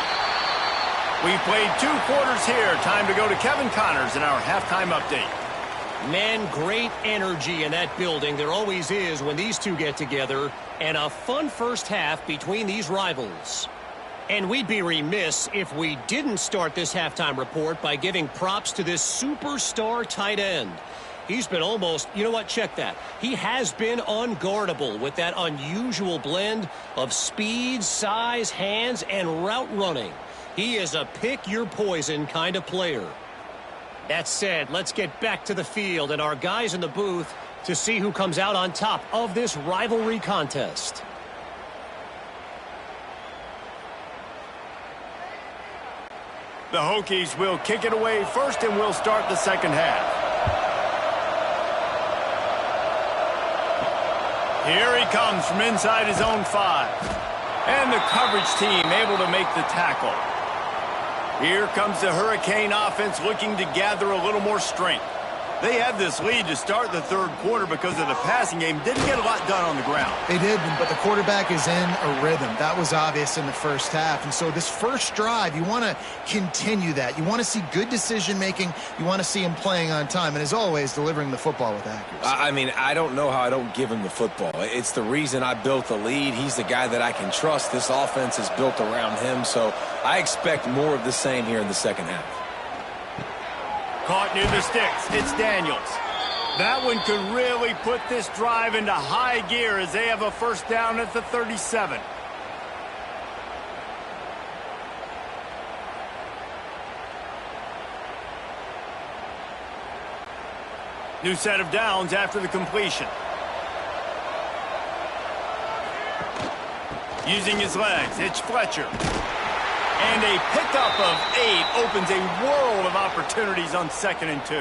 We've played 2 quarters here. Time to go to Kevin Connors in our halftime update. Man, great energy in that building. There always is when these two get together. And a fun first half between these rivals. And we'd be remiss if we didn't start this halftime report by giving props to this superstar tight end. He's been almost, you know what, check that. He has been unguardable with that unusual blend of speed, size, hands, and route running. He is a pick-your-poison kind of player. That said, let's get back to the field and our guys in the booth to see who comes out on top of this rivalry contest. The Hokies will kick it away first, and we'll start the second half. Here he comes from inside his own 5. And the coverage team able to make the tackle. Here comes the Hurricane offense looking to gather a little more strength. They had this lead to start the third quarter because of the passing game. Didn't get a lot done on the ground. They did, but the quarterback is in a rhythm. That was obvious in the first half. And so this first drive, you want to continue that. You want to see good decision-making. You want to see him playing on time. And as always, delivering the football with accuracy. I mean, I don't know how I don't give him the football. It's the reason I built the lead. He's the guy that I can trust. This offense is built around him. So I expect more of the same here in the second half. Caught near the sticks. It's Daniels. That one could really put this drive into high gear as they have a first down at the 37. New set of downs after the completion. Using his legs, it's Fletcher. And a pickup of 8 opens a world of opportunities on 2nd and 2.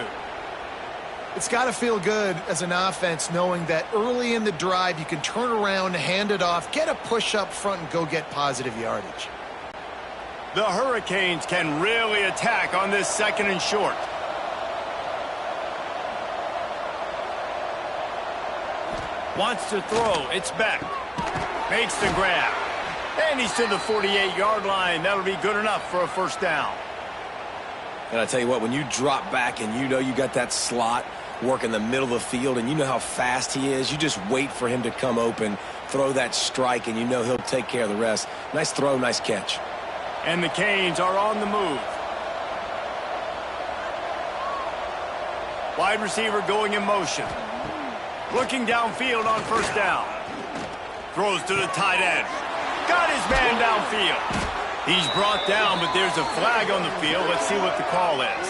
It's got to feel good as an offense knowing that early in the drive you can turn around, hand it off, get a push up front, and go get positive yardage. The Hurricanes can really attack on this 2nd and short. Wants to throw. It's Beck. Makes the grab. And he's to the 48-yard line. That'll be good enough for a first down. And I tell you what, when you drop back and you know you got that slot work in the middle of the field and you know how fast he is, you just wait for him to come open, throw that strike, and you know he'll take care of the rest. Nice throw, nice catch. And the Canes are on the move. Wide receiver going in motion. Looking downfield on first down. Throws to the tight end. Got his man downfield. He's brought down, but there's a flag on the field. Let's see what the call is.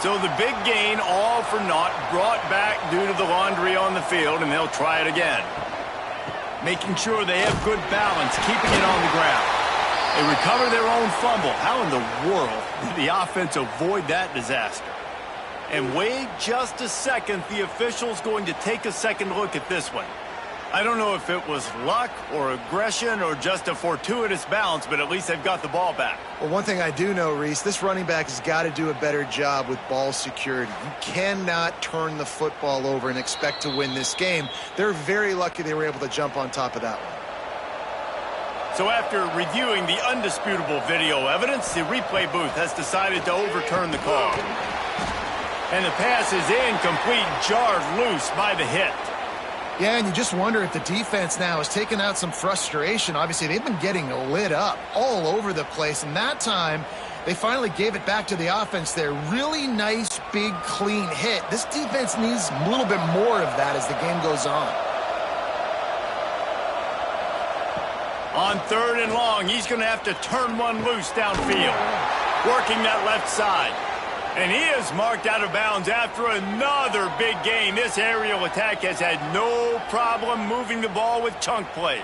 So the big gain, all for naught, brought back due to the laundry on the field, and they'll try it again. Making sure they have good balance, keeping it on the ground. They recover their own fumble. How in the world did the offense avoid that disaster? And wait just a second, the official's going to take a second look at this one. I don't know if it was luck or aggression or just a fortuitous bounce, but at least they've got the ball back. Well, one thing I do know, Reese, this running back has got to do a better job with ball security. You cannot turn the football over and expect to win this game. They're very lucky they were able to jump on top of that one. So after reviewing the undisputable video evidence, the replay booth has decided to overturn the call. And the pass is incomplete, jarred loose by the hit. Yeah, and you just wonder if the defense now has taken out some frustration. Obviously, they've been getting lit up all over the place, and that time they finally gave it back to the offense there. Really nice, big, clean hit. This defense needs a little bit more of that as the game goes on. On 3rd and long, he's going to have to turn one loose downfield, working that left side. And he is marked out of bounds after another big gain. This aerial attack has had no problem moving the ball with chunk plays.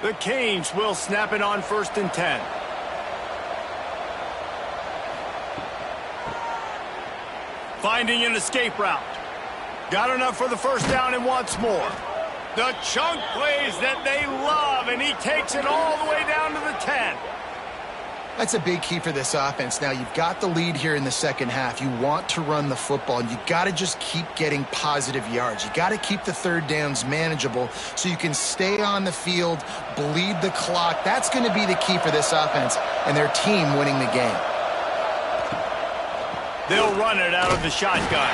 The Canes will snap it on 1st and 10. Finding an escape route. Got enough for the first down and wants more. The chunk plays that they love, and he takes it all the way down to the 10. That's a big key for this offense. Now, you've got the lead here in the second half. You want to run the football, and you got to just keep getting positive yards. You got to keep the 3rd downs manageable so you can stay on the field, bleed the clock. That's going to be the key for this offense and their team winning the game. They'll run it out of the shotgun.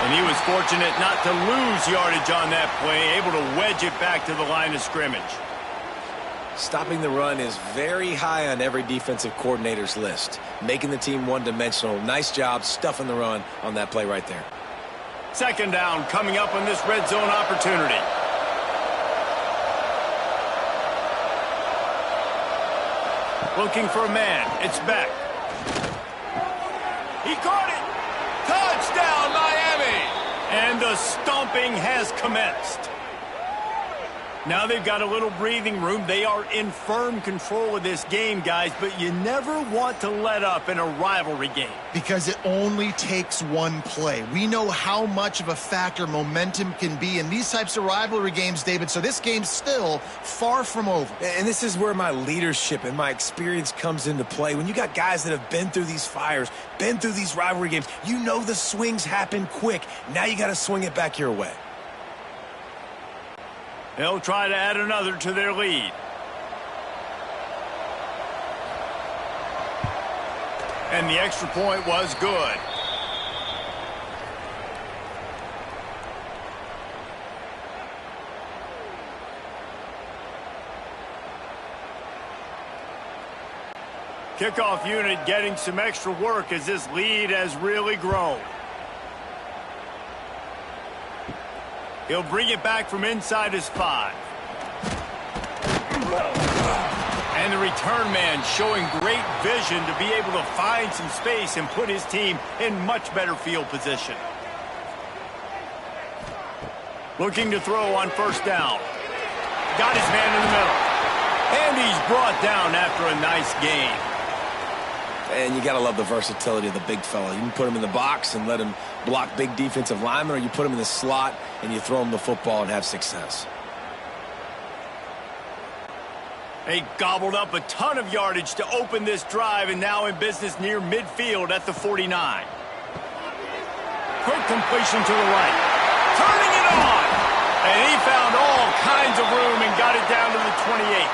And he was fortunate not to lose yardage on that play, able to wedge it back to the line of scrimmage. Stopping the run is very high on every defensive coordinator's list. Making the team one-dimensional. Nice job stuffing the run on that play right there. 2nd down coming up on this red zone opportunity. Looking for a man. It's Beck. He caught it. Touchdown, Miami! And the stomping has commenced. Now they've got a little breathing room. They are in firm control of this game, guys, but you never want to let up in a rivalry game. Because it only takes one play. We know how much of a factor momentum can be in these types of rivalry games, David, so this game's still far from over. And this is where my leadership and my experience comes into play. When you got guys that have been through these fires, been through these rivalry games, you know the swings happen quick. Now you got to swing it back your way. They'll try to add another to their lead. And the extra point was good. Kickoff unit getting some extra work as this lead has really grown. He'll bring it back from inside his 5. And the return man showing great vision to be able to find some space and put his team in much better field position. Looking to throw on 1st down. Got his man in the middle. And he's brought down after a nice gain. And you got to love the versatility of the big fella. You can put him in the box and let him block big defensive linemen, or you put him in the slot and you throw him the football and have success. They gobbled up a ton of yardage to open this drive, and now in business near midfield at the 49. Quick completion to the right. Turning it on! And he found all kinds of room and got it down to the 28.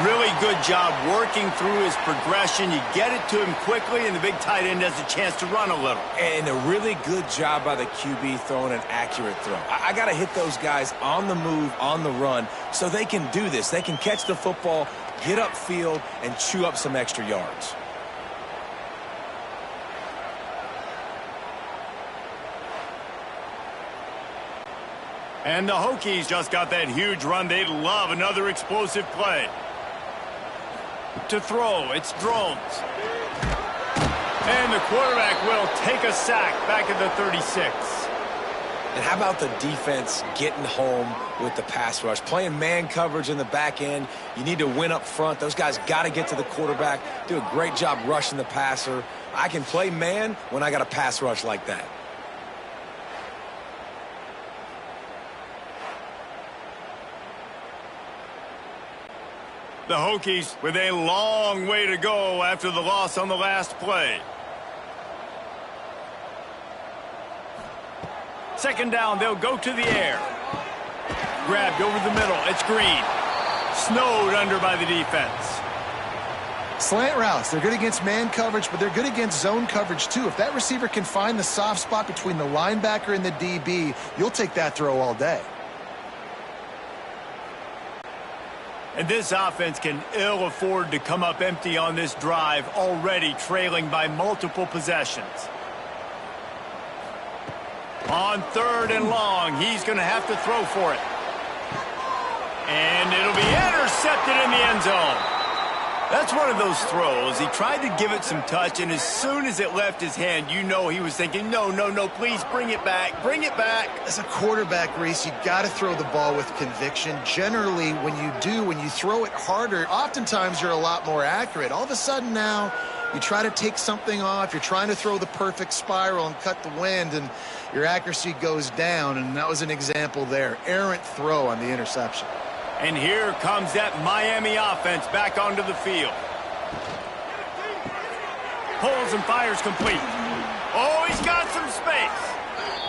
Really good job working through his progression. You get it to him quickly, and the big tight end has a chance to run a little. And a really good job by the QB throwing an accurate throw. I got to hit those guys on the move, on the run, so they can do this. They can catch the football, get upfield, and chew up some extra yards. And the Hokies just got that huge run. They'd love another explosive play. To throw, it's Drones. And the quarterback will take a sack back at the 36. And how about the defense getting home with the pass rush? Playing man coverage in the back end. You need to win up front. Those guys got to get to the quarterback. Do a great job rushing the passer. I can play man when I got a pass rush like that. The Hokies with a long way to go after the loss on the last play. Second down, they'll go to the air. Grabbed over the middle. It's Green. Snowed under by the defense. Slant routes, they're good against man coverage, but they're good against zone coverage too. If that receiver can find the soft spot between the linebacker and the DB, you'll take that throw all day. And this offense can ill afford to come up empty on this drive, already trailing by multiple possessions. On 3rd and long, he's going to have to throw for it. And it'll be intercepted in the end zone. That's one of those throws. He tried to give it some touch, and as soon as it left his hand, you know he was thinking, no, no, no, please bring it back, bring it back. As a quarterback, Reese, you got to throw the ball with conviction. Generally, when you throw it harder, oftentimes you're a lot more accurate. All of a sudden now, you try to take something off, you're trying to throw the perfect spiral and cut the wind, and your accuracy goes down, and that was an example there. Errant throw on the interception. And here comes that Miami offense back onto the field. Pulls and fires complete. Oh, he's got some space.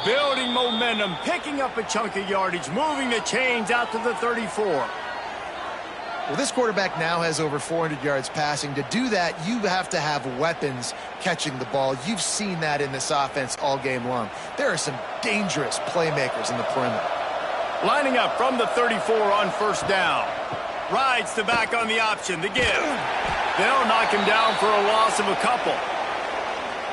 Building momentum, picking up a chunk of yardage, moving the chains out to the 34. Well, this quarterback now has over 400 yards passing. To do that, you have to have weapons catching the ball. You've seen that in this offense all game long. There are some dangerous playmakers in the perimeter. Lining up from the 34 on first down. Rides the back on the option, the give. They'll knock him down for a loss of a couple.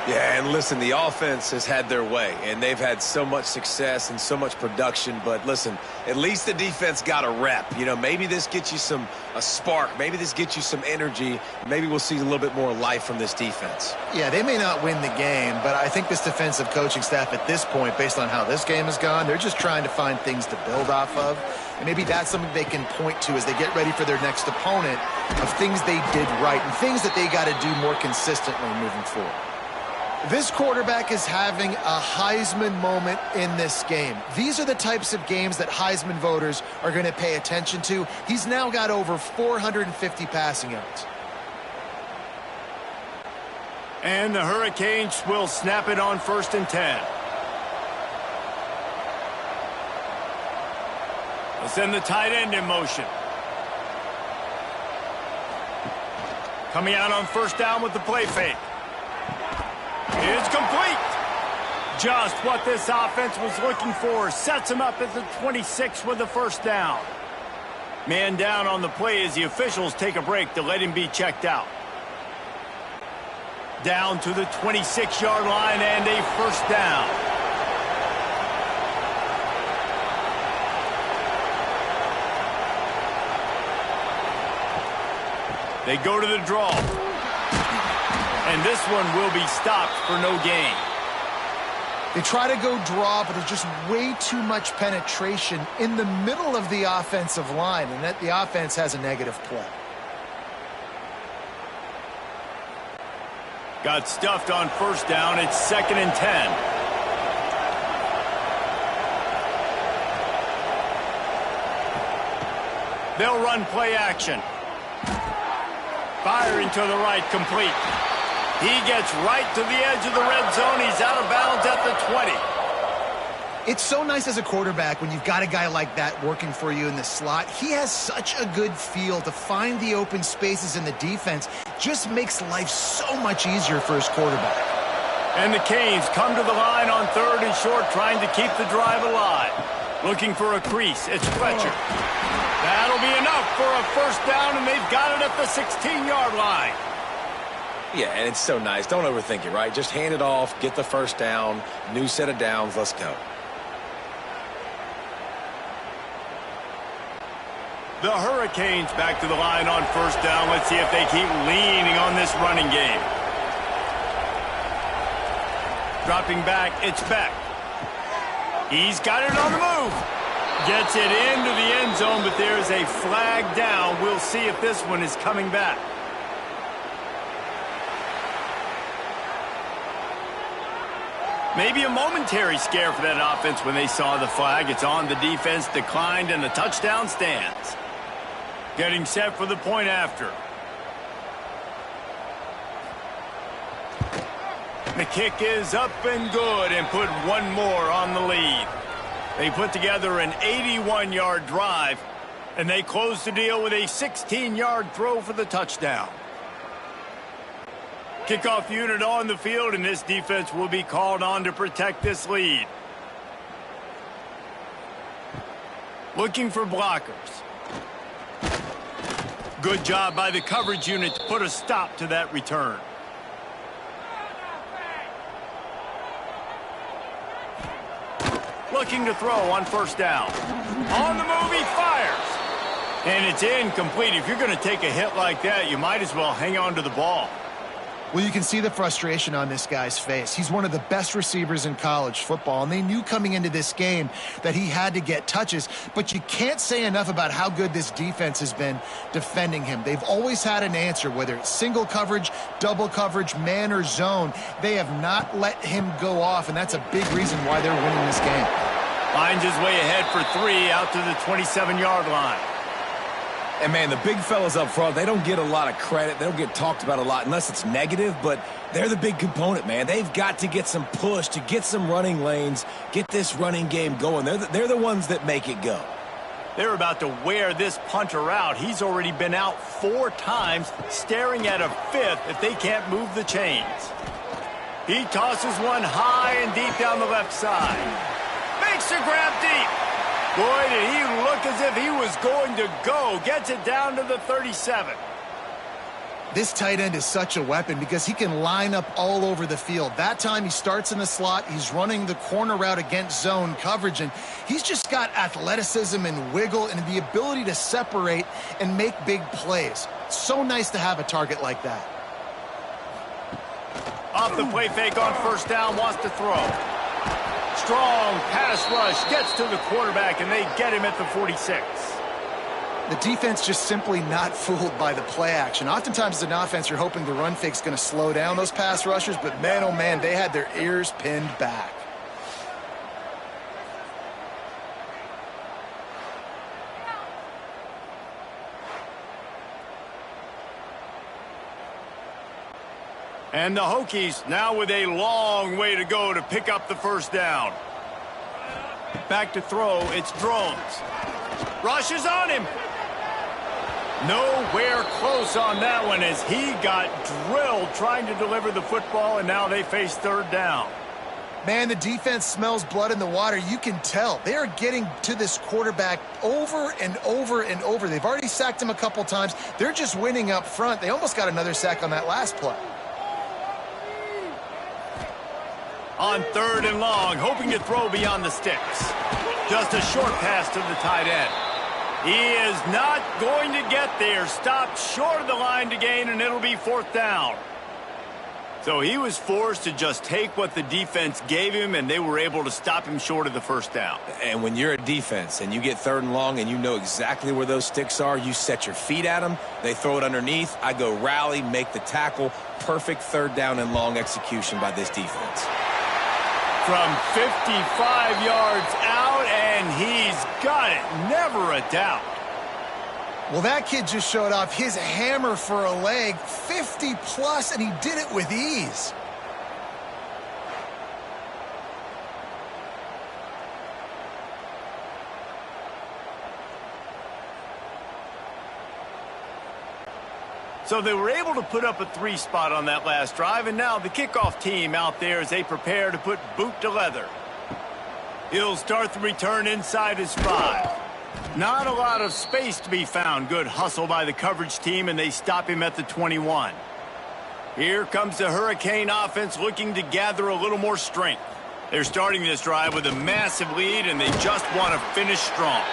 Yeah, and listen, the offense has had their way, and they've had so much success and so much production. But listen, at least the defense got a rep. You know, maybe this gets you a spark. Maybe this gets you some energy. Maybe we'll see a little bit more life from this defense. Yeah, they may not win the game, but I think this defensive coaching staff at this point, based on how this game has gone, they're just trying to find things to build off of. And maybe that's something they can point to as they get ready for their next opponent of things they did right and things that they got to do more consistently moving forward. This quarterback is having a Heisman moment in this game. These are the types of games that Heisman voters are going to pay attention to. He's now got over 450 passing yards. And the Hurricanes will snap it on 1st and 10. They'll send the tight end in motion. Coming out on first down with the play fake. It's complete. Just what this offense was looking for. Sets him up at the 26 with the first down. Man down on the play as the officials take a break to let him be checked out. Down to the 26-yard line and a first down. They go to the draw. And this one will be stopped for no gain. They try to go draw, but there's just way too much penetration in the middle of the offensive line, and that the offense has a negative play. Got stuffed on first down. It's 2nd and 10. They'll run play action. Firing to the right, complete. He gets right to the edge of the red zone. He's out of bounds at the 20. It's so nice as a quarterback when you've got a guy like that working for you in the slot. He has such a good feel to find the open spaces in the defense. Just makes life so much easier for his quarterback. And the Canes come to the line on 3rd and short, trying to keep the drive alive. Looking for a crease. It's Fletcher. That'll be enough for a first down, and they've got it at the 16-yard line. Yeah, and it's so nice. Don't overthink it, right? Just hand it off, get the first down, new set of downs, let's go. The Hurricanes back to the line on first down. Let's see if they keep leaning on this running game. Dropping back, it's Beck. He's got it on the move. Gets it into the end zone, but there's a flag down. We'll see if this one is coming back. Maybe a momentary scare for that offense when they saw the flag. It's on, the defense declined, and the touchdown stands. Getting set for the point after. The kick is up and good, and put one more on the lead. They put together an 81-yard drive, and they close the deal with a 16-yard throw for the touchdown. Kickoff unit on the field, and this defense will be called on to protect this lead. Looking for blockers. Good job by the coverage unit to put a stop to that return. Looking to throw on first down. On the move, he fires. And it's incomplete. If you're going to take a hit like that, you might as well hang on to the ball. Well, you can see the frustration on this guy's face. He's one of the best receivers in college football, and they knew coming into this game that he had to get touches, but you can't say enough about how good this defense has been defending him. They've always had an answer, whether it's single coverage, double coverage, man or zone. They have not let him go off, and that's a big reason why they're winning this game. Finds his way ahead for 3 out to the 27-yard line. And, man, the big fellas up front, they don't get a lot of credit. They don't get talked about a lot unless it's negative, but they're the big component, man. They've got to get some push, to get some running lanes, get this running game going. They're the ones that make it go. They're about to wear this punter out. He's already been out 4 times, staring at a 5th if they can't move the chains. He tosses one high and deep down the left side. Makes a grab deep. Boy, did he look as if he was going to go. Gets it down to the 37. This tight end is such a weapon because he can line up all over the field. That time he starts in the slot. He's running the corner route against zone coverage, and he's just got athleticism and wiggle and the ability to separate and make big plays. So nice to have a target like that. Off the play fake on first down, wants to throw. Strong pass rush, gets to the quarterback, and they get him at the 46. The defense just simply not fooled by the play action. Oftentimes as an offense, you're hoping the run fake's going to slow down those pass rushers, but man, oh man, they had their ears pinned back. And the Hokies now with a long way to go to pick up the first down. Back to throw, it's Drones. Rushes on him. Nowhere close on that one as he got drilled trying to deliver the football, and now they face third down. Man, the defense smells blood in the water. You can tell. They are getting to this quarterback over and over and over. They've already sacked him a couple times. They're just winning up front. They almost got another sack on that last play. On third and long, hoping to throw beyond the sticks. Just a short pass to the tight end. He is not going to get there. Stopped short of the line to gain, and it'll be fourth down. So he was forced to just take what the defense gave him, and they were able to stop him short of the first down. And when you're a defense and you get third and long and you know exactly where those sticks are, you set your feet at them, they throw it underneath, I go rally, make the tackle. Perfect third down and long execution by this defense. From 55 yards out, and he's got it. Never a doubt. Well, that kid just showed off his hammer for a leg, 50-plus, and he did it with ease. So they were able to put up a 3 spot on that last drive, and now the kickoff team out there as they prepare to put boot to leather. He'll start the return inside his 5. Not a lot of space to be found. Good hustle by the coverage team, and they stop him at the 21. Here comes the Hurricane offense looking to gather a little more strength. They're starting this drive with a massive lead, and they just want to finish strong.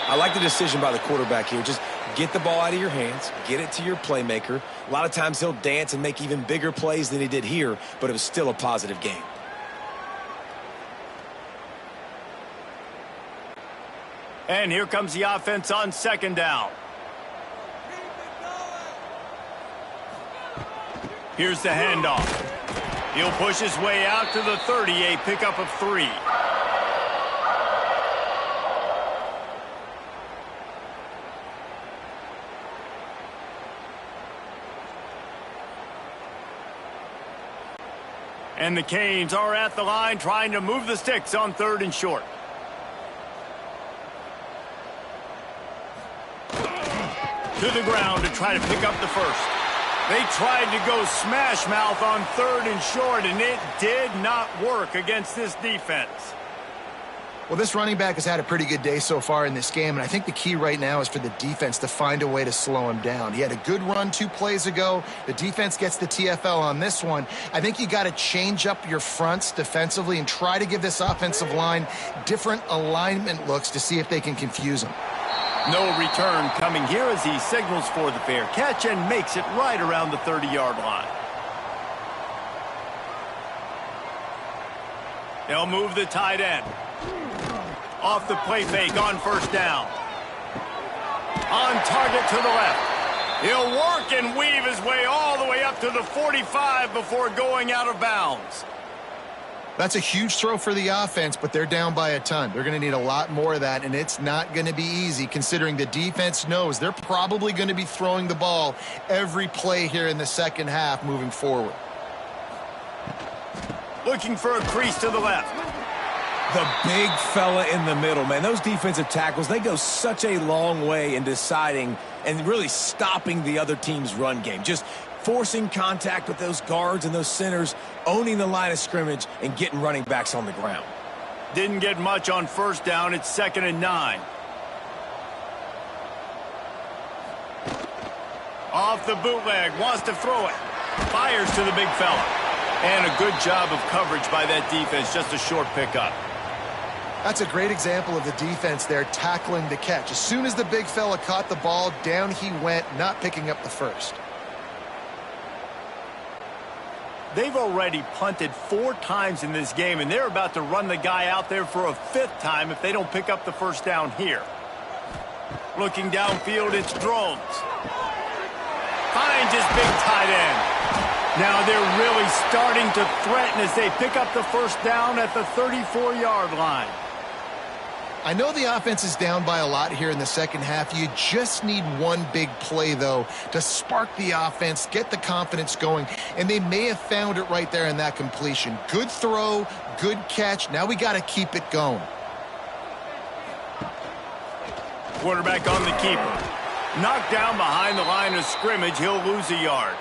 I like the decision by the quarterback here. Just get the ball out of your hands, get it to your playmaker. A lot of times he'll dance and make even bigger plays than he did here, but it was still a positive game. And here comes the offense on 2nd down. Here's the handoff. He'll push his way out to the 30, a pickup of 3. And the Canes are at the line trying to move the sticks on 3rd and short. To the ground to try to pick up the first. They tried to go smash mouth on 3rd and short, and it did not work against this defense. Well, this running back has had a pretty good day so far in this game, and I think the key right now is for the defense to find a way to slow him down. He had a good run 2 plays ago. The defense gets the TFL on this one. I think you got to change up your fronts defensively and try to give this offensive line different alignment looks to see if they can confuse him. No return coming here as he signals for the fair catch and makes it right around the 30-yard line. They'll move the tight end. Off the play fake on 1st down. On target to the left. He'll work and weave his way all the way up to the 45 before going out of bounds. That's a huge throw for the offense, but they're down by a ton. They're going to need a lot more of that, and it's not going to be easy considering the defense knows they're probably going to be throwing the ball every play here in the second half moving forward. Looking for a crease to the left. The big fella in the middle, man. Those defensive tackles, they go such a long way in deciding and really stopping the other team's run game. Just forcing contact with those guards and those centers, owning the line of scrimmage, and getting running backs on the ground. Didn't get much on 1st down. It's 2nd and 9. Off the bootleg. Wants to throw it. Fires to the big fella. And a good job of coverage by that defense. Just a short pickup. That's a great example of the defense there tackling the catch. As soon as the big fella caught the ball, down he went, not picking up the first. They've already punted 4 times in this game, and they're about to run the guy out there for a 5th time if they don't pick up the 1st down here. Looking downfield, it's Drones. Finds his big tight end. Now they're really starting to threaten as they pick up the 1st down at the 34-yard line. I know the offense is down by a lot here in the second half. You just need one big play, though, to spark the offense, get the confidence going, and they may have found it right there in that completion. Good throw, good catch. Now we got to keep it going. Quarterback on the keeper. Knocked down behind the line of scrimmage. He'll lose a yard.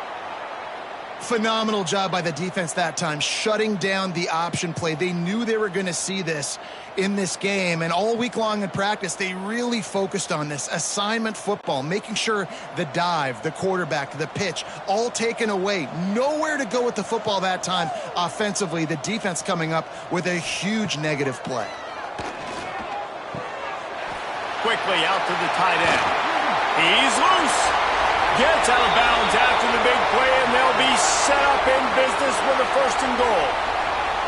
Phenomenal job by the defense that time, shutting down the option play. They knew they were going to see this in this game, and all week long in practice, they really focused on this assignment football, making sure the dive, the quarterback, the pitch, all taken away. Nowhere to go with the football that time offensively. The defense coming up with a huge negative play. Quickly out to the tight end. He's loose. Gets out of bounds after the big play, and they'll be set up in business with a 1st and goal.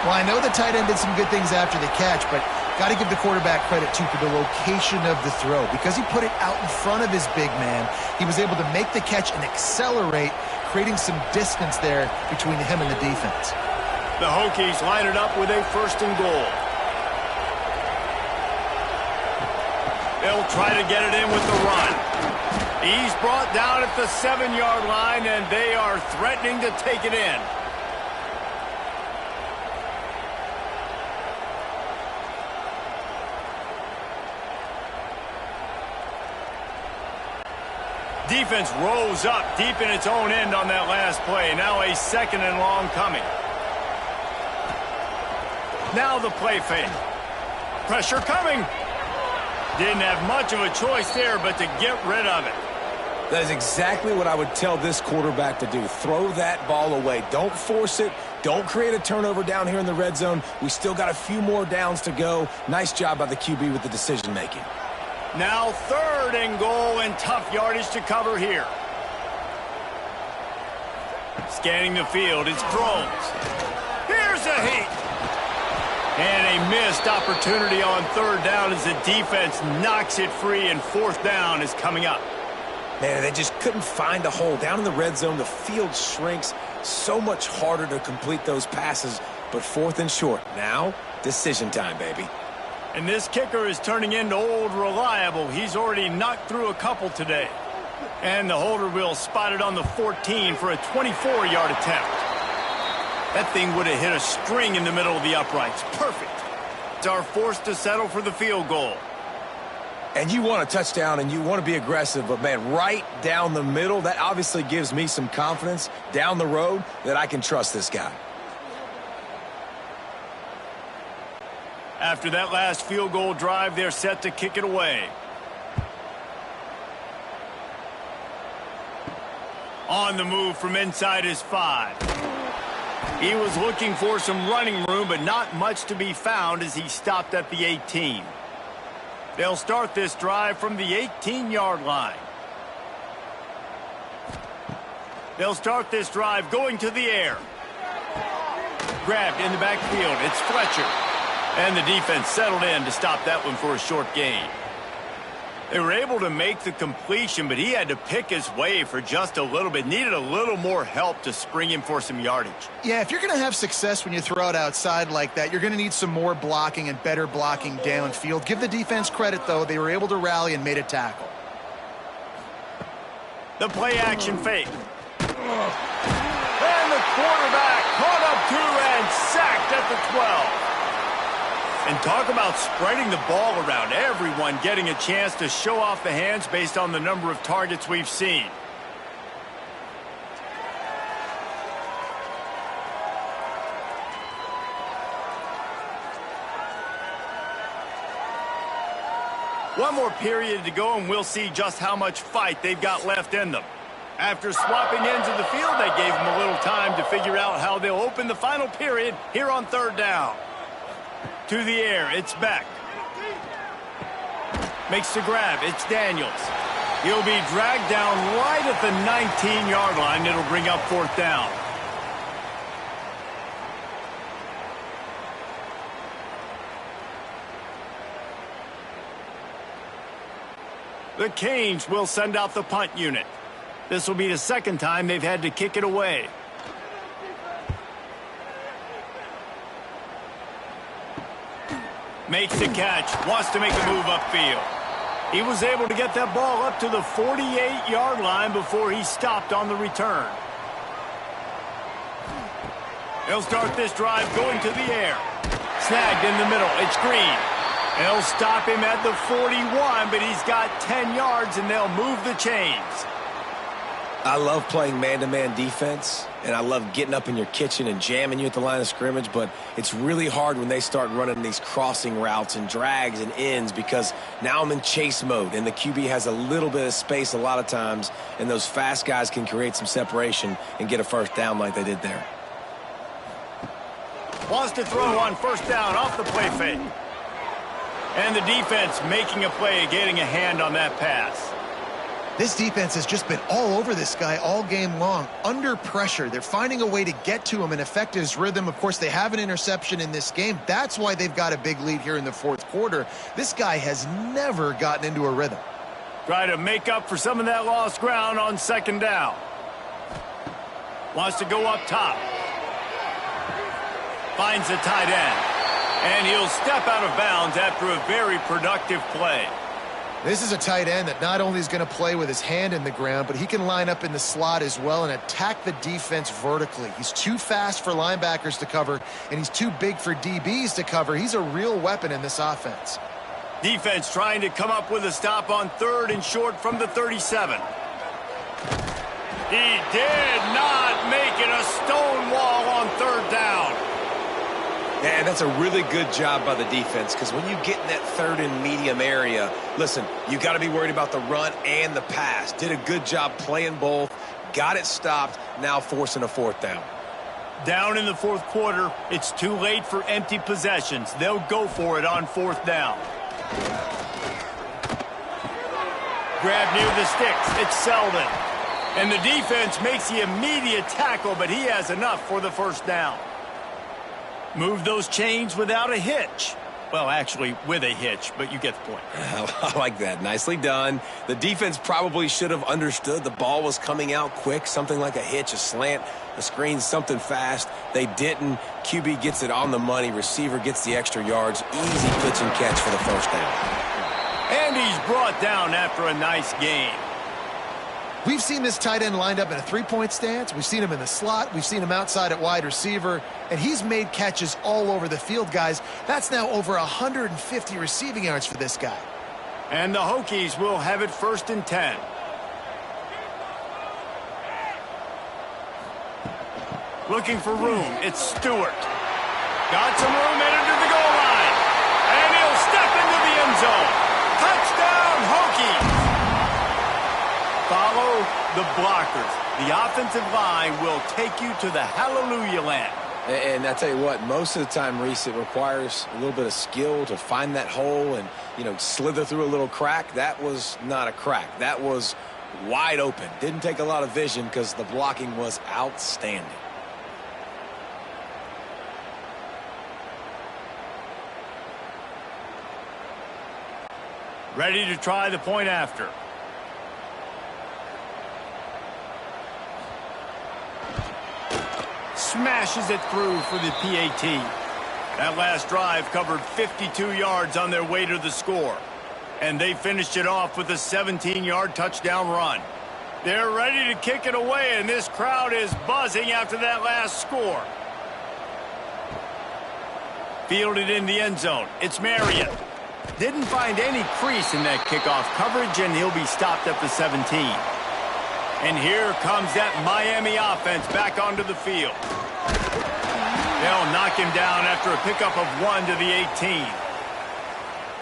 Well, I know the tight end did some good things after the catch, but got to give the quarterback credit, too, for the location of the throw. Because he put it out in front of his big man, he was able to make the catch and accelerate, creating some distance there between him and the defense. The Hokies line it up with a 1st and goal. They'll try to get it in with the run. He's brought down at the 7-yard line, and they are threatening to take it in. Defense rolls up deep in its own end on that last play. Now a 2nd and long coming. Now the play fake. Pressure coming. Didn't have much of a choice there but to get rid of it. That is exactly what I would tell this quarterback to do. Throw that ball away. Don't force it. Don't create a turnover down here in the red zone. We still got a few more downs to go. Nice job by the QB with the decision-making. Now 3rd and goal and tough yardage to cover here. Scanning the field, it's throws. Here's a heat. And a missed opportunity on 3rd down as the defense knocks it free, and 4th down is coming up. Man, they just couldn't find a hole. Down in the red zone, the field shrinks. So much harder to complete those passes, but 4th and short. Now, decision time, baby. And this kicker is turning into old reliable. He's already knocked through a couple today. And the holder will spot it on the 14 for a 24-yard attempt. That thing would have hit a string in the middle of the uprights. Perfect. It's our forced to settle for the field goal. And you want a touchdown and you want to be aggressive, but, man, right down the middle, that obviously gives me some confidence down the road that I can trust this guy. After that last field goal drive, they're set to kick it away. On the move from inside his 5. He was looking for some running room, but not much to be found as he stopped at the 18. They'll start this drive from the 18-yard line. They'll start this drive going to the air. Grabbed in the backfield. It's Fletcher. And the defense settled in to stop that one for a short gain. They were able to make the completion, but he had to pick his way for just a little bit. Needed a little more help to spring him for some yardage. Yeah, if you're going to have success when you throw it outside like that, you're going to need some more blocking and better blocking downfield. Give the defense credit, though. They were able to rally and made a tackle. The play action fake. And the quarterback caught up to and sacked at the 12. And talk about spreading the ball around. Everyone getting a chance to show off the hands based on the number of targets we've seen. One more period to go, and we'll see just how much fight they've got left in them. After swapping ends of the field, they gave them a little time to figure out how they'll open the final period here on 3rd down. To the air, it's Beck. Makes the grab, it's Daniels. He'll be dragged down right at the 19-yard line. It'll bring up 4th down. The Canes will send out the punt unit. This will be the 2nd time they've had to kick it away. Makes the catch, wants to make a move upfield. He was able to get that ball up to the 48-yard line before he stopped on the return. They'll start this drive going to the air. Snagged in the middle, it's Green. They'll stop him at the 41, but he's got 10 yards, and they'll move the chains. I love playing man-to-man defense, and I love getting up in your kitchen and jamming you at the line of scrimmage, but it's really hard when they start running these crossing routes and drags and ends because now I'm in chase mode, and the QB has a little bit of space a lot of times, and those fast guys can create some separation and get a 1st down like they did there. Wants to throw on 1st down off the play fake. And the defense making a play, getting a hand on that pass. This defense has just been all over this guy all game long. Under pressure, they're finding a way to get to him and affect his rhythm. Of course, they have an interception in this game. That's why they've got a big lead here in the 4th quarter. This guy has never gotten into a rhythm. Try to make up for some of that lost ground on 2nd down. Wants to go up top. Finds the tight end. And he'll step out of bounds after a very productive play. This is a tight end that not only is going to play with his hand in the ground, but he can line up in the slot as well and attack the defense vertically. He's too fast for linebackers to cover, and he's too big for DBs to cover. He's a real weapon in this offense. Defense trying to come up with a stop on 3rd and short from the 37. He did not make it a stone wall on third down. Yeah, that's a really good job by the defense, because when you get in that third and medium area, listen, you got to be worried about the run and the pass. Did a good job playing both, got it stopped, now forcing a fourth down. Down in the fourth quarter, it's too late for empty possessions. They'll go for it on fourth down. Grab near the sticks. It's Selden. And the defense makes the immediate tackle, but he has enough for the first down. Move those chains without a hitch. Well, actually, with a hitch, but you get the point. I like that. Nicely done. The defense probably should have understood the ball was coming out quick, something like a hitch, a slant, a screen, something fast. They didn't. QB gets it on the money. Receiver gets the extra yards. Easy pitch and catch for the first down. And he's brought down after a nice game. We've seen this tight end lined up in a three-point stance. We've seen him in the slot. We've seen him outside at wide receiver. And he's made catches all over the field, guys. That's now over 150 receiving yards for this guy. And the Hokies will have it 1st and 10. Looking for room. It's Stewart. Got some room headed to the goal line. And he'll step into the end zone. Touchdown, Hokies. Follow the blockers. The offensive line will take you to the hallelujah land. And I tell you what, most of the time, Reese, it requires a little bit of skill to find that hole and, slither through a little crack. That was not a crack. That was wide open. Didn't take a lot of vision because the blocking was outstanding. Ready to try the point after. Smashes it through for the PAT. That last drive covered 52 yards on their way to the score. And they finished it off with a 17-yard touchdown run. They're ready to kick it away, and this crowd is buzzing after that last score. Fielded in the end zone. It's Marion. Didn't find any crease in that kickoff coverage, and he'll be stopped at the 17. And here comes that Miami offense back onto the field. They'll knock him down after a pickup of 1 to the 18.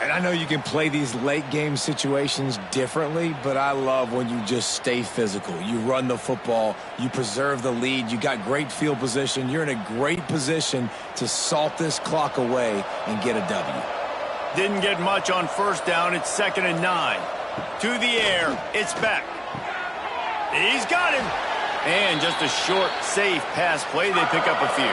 And I know you can play these late game situations differently, but I love when you just stay physical. You run the football, you preserve the lead, you got great field position, you're in a great position to salt this clock away and get a W. Didn't get much on first down. It's 2nd and 9. To the air, it's Beck. He's got him. And just a short, safe pass play. They pick up a few.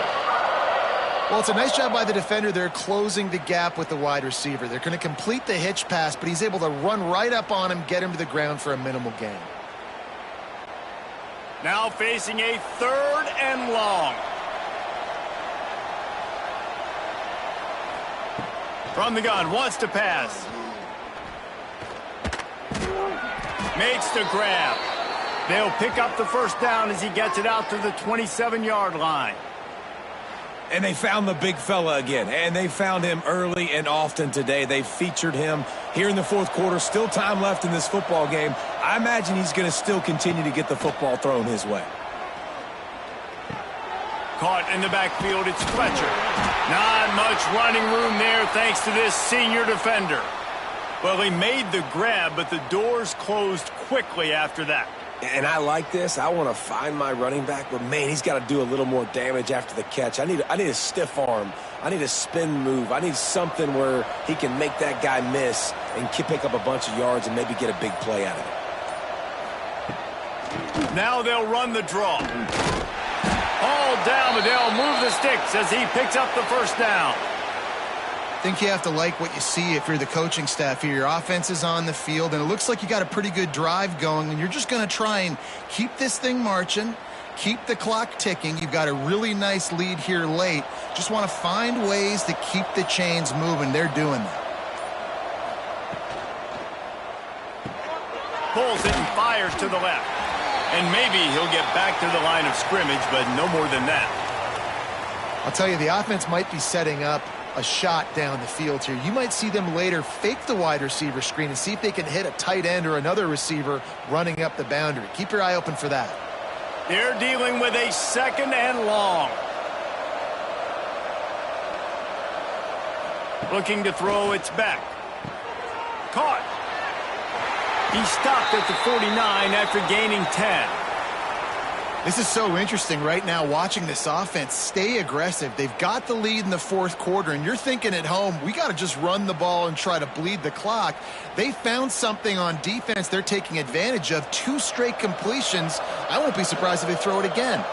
Well, it's a nice job by the defender. They're closing the gap with the wide receiver. They're going to complete the hitch pass, but he's able to run right up on him, get him to the ground for a minimal gain. Now facing a 3rd and long. From the gun, wants to pass. Makes the grab. They'll pick up the first down as he gets it out to the 27-yard line. And they found the big fella again, and they found him early and often today. They featured him here in the fourth quarter. Still time left in this football game. I imagine he's going to still continue to get the football thrown his way. Caught in the backfield, it's Fletcher. Not much running room there thanks to this senior defender. Well, he made the grab, but the doors closed quickly after that. And I like this. I want to find my running back, but, man, he's got to do a little more damage after the catch. I need a stiff arm. I need a spin move. I need something where he can make that guy miss and pick up a bunch of yards and maybe get a big play out of it. Now they'll run the draw. All down, but they'll move the sticks as he picks up the first down. I think you have to like what you see if you're the coaching staff here. Your offense is on the field, and it looks like you got a pretty good drive going, and you're just going to try and keep this thing marching, keep the clock ticking. You've got a really nice lead here late. Just want to find ways to keep the chains moving. They're doing that. Pulls it and fires to the left. And maybe he'll get back to the line of scrimmage, but no more than that. I'll tell you, the offense might be setting up a shot down the field here. You might see them later fake the wide receiver screen and see if they can hit a tight end or another receiver running up the boundary. Keep your eye open for that. They're dealing with a 2nd and long. Looking to throw, it's back. Caught. He stopped at the 49 after gaining 10. This is so interesting right now watching this offense stay aggressive. They've got the lead in the 4th quarter, and you're thinking at home, we got to just run the ball and try to bleed the clock. They found something on defense they're taking advantage of. 2 straight completions. I won't be surprised if they throw it again.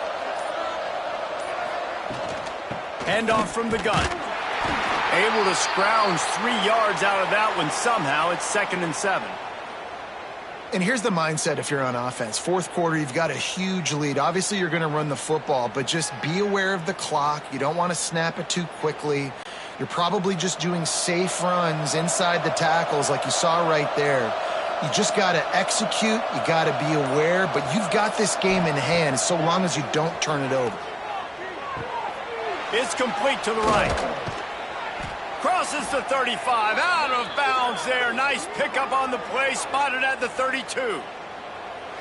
Handoff from the gun. Able to scrounge 3 yards out of that one somehow. It's 2nd and 7. And here's the mindset if you're on offense. 4th quarter, you've got a huge lead. Obviously, you're going to run the football, but just be aware of the clock. You don't want to snap it too quickly. You're probably just doing safe runs inside the tackles like you saw right there. You just got to execute. You got to be aware, but you've got this game in hand so long as you don't turn it over. It's complete to the right. Crosses the 35, out of bounds there. Nice pickup on the play, spotted at the 32.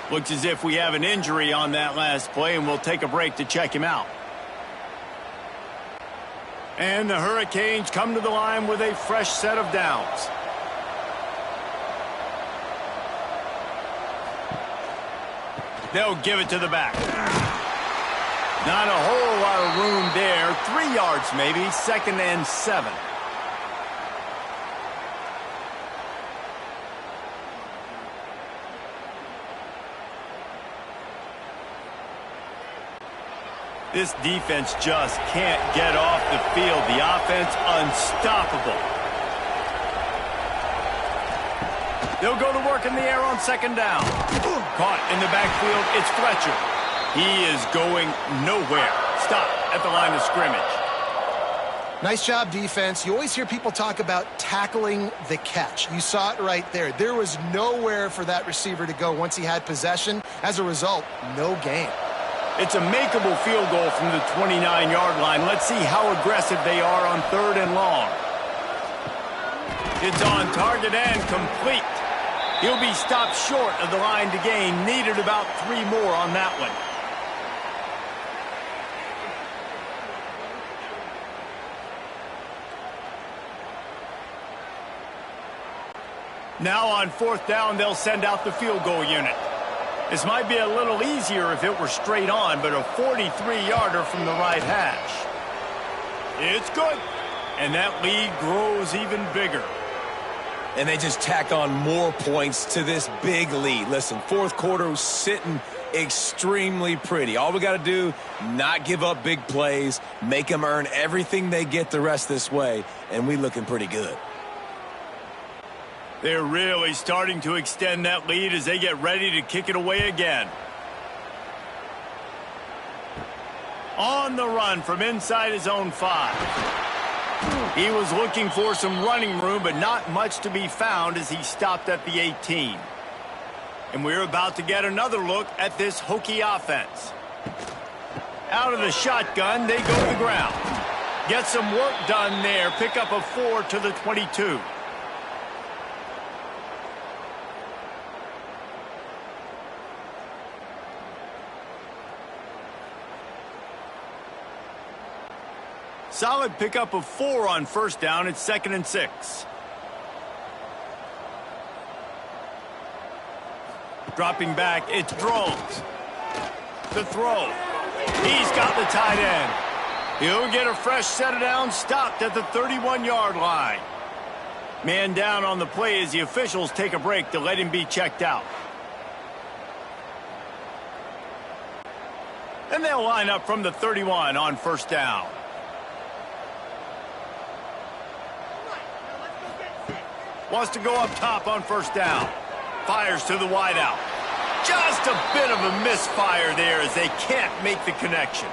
Looks as if we have an injury on that last play, and we'll take a break to check him out. And the Hurricanes come to the line with a fresh set of downs. They'll give it to the back. Not a whole lot of room there. 3 yards maybe, 2nd and 7. This defense just can't get off the field. The offense unstoppable. They'll go to work in the air on 2nd down. Caught in the backfield, it's Fletcher. He is going nowhere. Stop at the line of scrimmage. Nice job, defense. You always hear people talk about tackling the catch. You saw it right there. There was nowhere for that receiver to go once he had possession. As a result, no gain. It's a makeable field goal from the 29-yard line. Let's see how aggressive they are on 3rd and long. It's on target and complete. He'll be stopped short of the line to gain. Needed about 3 more on that one. Now on 4th down, they'll send out the field goal unit. This might be a little easier if it were straight on, but a 43-yarder from the right hash. It's good. And that lead grows even bigger. And they just tack on more points to this big lead. Listen, 4th quarter was sitting extremely pretty. All we got to do, not give up big plays, make them earn everything they get the rest this way, and we looking pretty good. They're really starting to extend that lead as they get ready to kick it away again. On the run from inside his own 5. He was looking for some running room, but not much to be found as he stopped at the 18. And we're about to get another look at this Hokie offense. Out of the shotgun, they go to the ground. Get some work done there. Pick up a 4 to the 22. Solid pickup of 4 on 1st down. It's 2nd and 6. Dropping back, it's Drones. The throw. He's got the tight end. He'll get a fresh set of downs, stopped at the 31-yard line. Man down on the play as the officials take a break to let him be checked out. And they'll line up from the 31 on 1st down. Wants to go up top on 1st down. Fires to the wideout. Just a bit of a misfire there as they can't make the connection.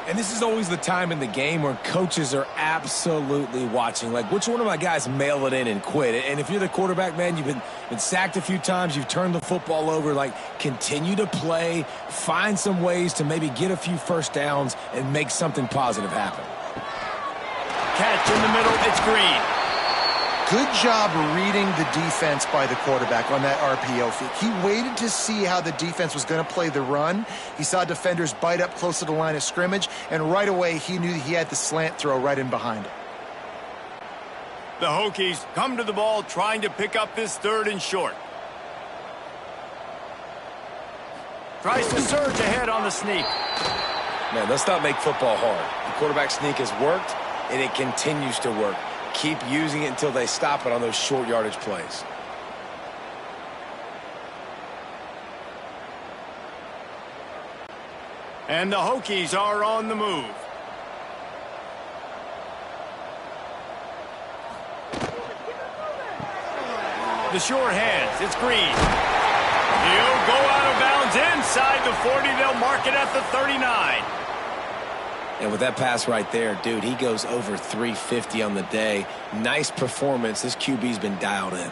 And this is always the time in the game where coaches are absolutely watching. Like, which one of my guys mail it in and quit? And if you're the quarterback, man, you've been sacked a few times. You've turned the football over. Like, continue to play. Find some ways to maybe get a few 1st downs and make something positive happen. Catch in the middle. It's Green. Good job reading the defense by the quarterback on that RPO feed. He waited to see how the defense was going to play the run. He saw defenders bite up close to the line of scrimmage, and right away he knew he had the slant throw right in behind it. The Hokies come to the ball trying to pick up this 3rd and short. Tries to surge ahead on the sneak. Man, let's not make football hard. The quarterback sneak has worked, and it continues to work. Keep using it until they stop it on those short yardage plays. And the Hokies are on the move. The short hands, it's Green. He'll go out of bounds inside the 40. They'll mark it at the 39. And with that pass right there, dude, he goes over 350 on the day. Nice performance. This QB's been dialed in.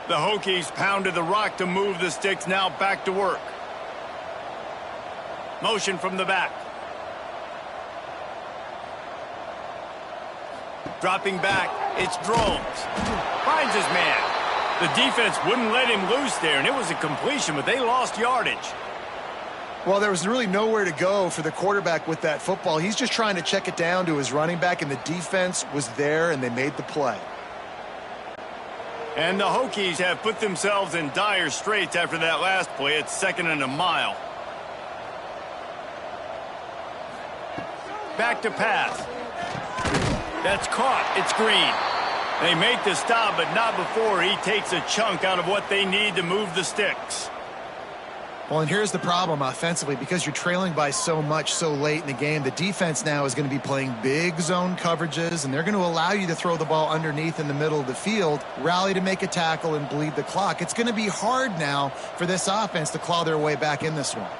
The Hokies pounded the rock to move the sticks. Now back to work. Motion from the back. Dropping back, it's Drones. Finds his man. The defense wouldn't let him loose there, and it was a completion, but they lost yardage. Well, there was really nowhere to go for the quarterback with that football. He's just trying to check it down to his running back, and the defense was there, and they made the play. And the Hokies have put themselves in dire straits after that last play. It's 2nd and a mile. Back to pass. That's caught. It's Green. They make the stop, but not before he takes a chunk out of what they need to move the sticks. Well, and here's the problem offensively. Because you're trailing by so much so late in the game, the defense now is going to be playing big zone coverages, and they're going to allow you to throw the ball underneath in the middle of the field, rally to make a tackle, and bleed the clock. It's going to be hard now for this offense to claw their way back in this one.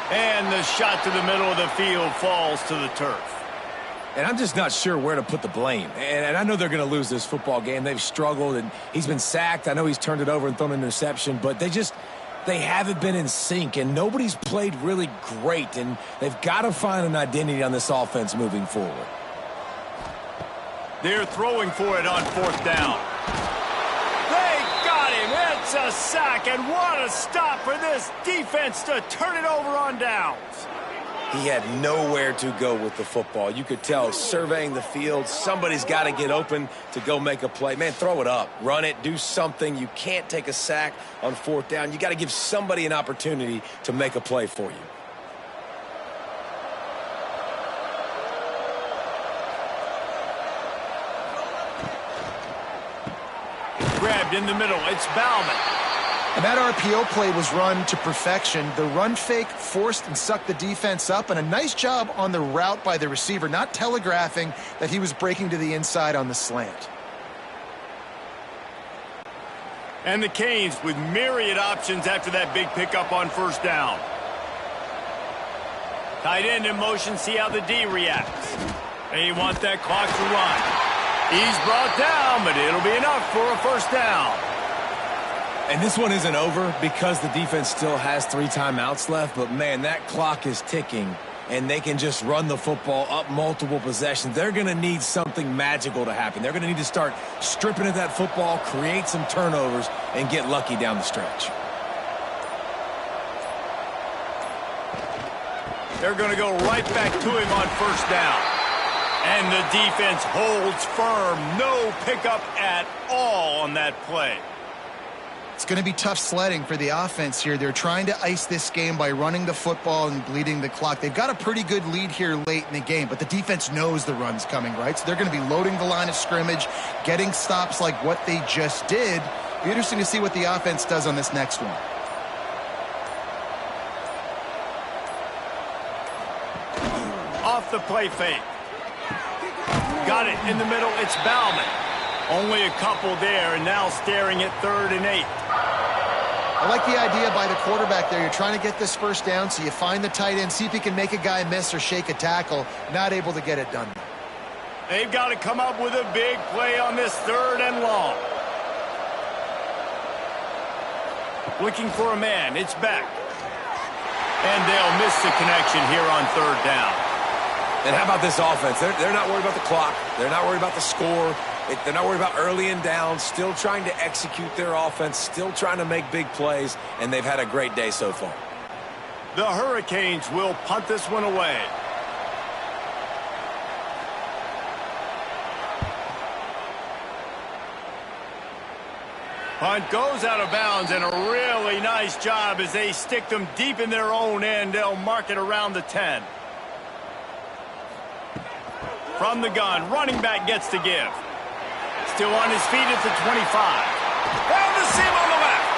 And the shot to the middle of the field falls to the turf. And I'm just not sure where to put the blame. And I know they're going to lose this football game. They've struggled, and he's been sacked. I know he's turned it over and thrown an interception, but they haven't been in sync, and nobody's played really great, and they've got to find an identity on this offense moving forward. They're throwing for it on 4th down. They got him. It's a sack, and what a stop for this defense to turn it over on downs. He had nowhere to go with the football. You could tell, surveying the field, somebody's got to get open to go make a play. Man, throw it up. Run it. Do something. You can't take a sack on 4th down. You got to give somebody an opportunity to make a play for you. Grabbed in the middle. It's Bauman. And that RPO play was run to perfection. The run fake forced and sucked the defense up, and a nice job on the route by the receiver, not telegraphing that he was breaking to the inside on the slant. And the Canes with myriad options after that big pickup on 1st down. Tight end in motion, see how the D reacts. They want that clock to run. He's brought down, but it'll be enough for a 1st down. And this one isn't over because the defense still has 3 timeouts left. But, man, that clock is ticking, and they can just run the football up multiple possessions. They're going to need something magical to happen. They're going to need to start stripping at that football, create some turnovers, and get lucky down the stretch. They're going to go right back to him on 1st down. And the defense holds firm. No pickup at all on that play. It's going to be tough sledding for the offense here. They're trying to ice this game by running the football and bleeding the clock. They've got a pretty good lead here late in the game, but the defense knows the run's coming, right? So they're going to be loading the line of scrimmage, getting stops like what they just did. Be interesting to see what the offense does on this next one. Off the play fake. Got it in the middle. It's Bauman. Only a couple there, and now staring at 3rd and 8. I like the idea by the quarterback there. You're trying to get this 1st down, so you find the tight end, see if he can make a guy miss or shake a tackle. Not able to get it done. They've got to come up with a big play on this 3rd and long. Looking for a man. It's back. And they'll miss the connection here on 3rd down. And how about this offense? They're not worried about the clock. They're not worried about the score. They're not worried about early and down. Still trying to execute their offense. Still trying to make big plays. And they've had a great day so far. The Hurricanes will punt this one away. Punt goes out of bounds, and a really nice job as they stick them deep in their own end. They'll mark it around the 10. From the gun, running back gets to give. Still on his feet at the 25. Found the seam on the left.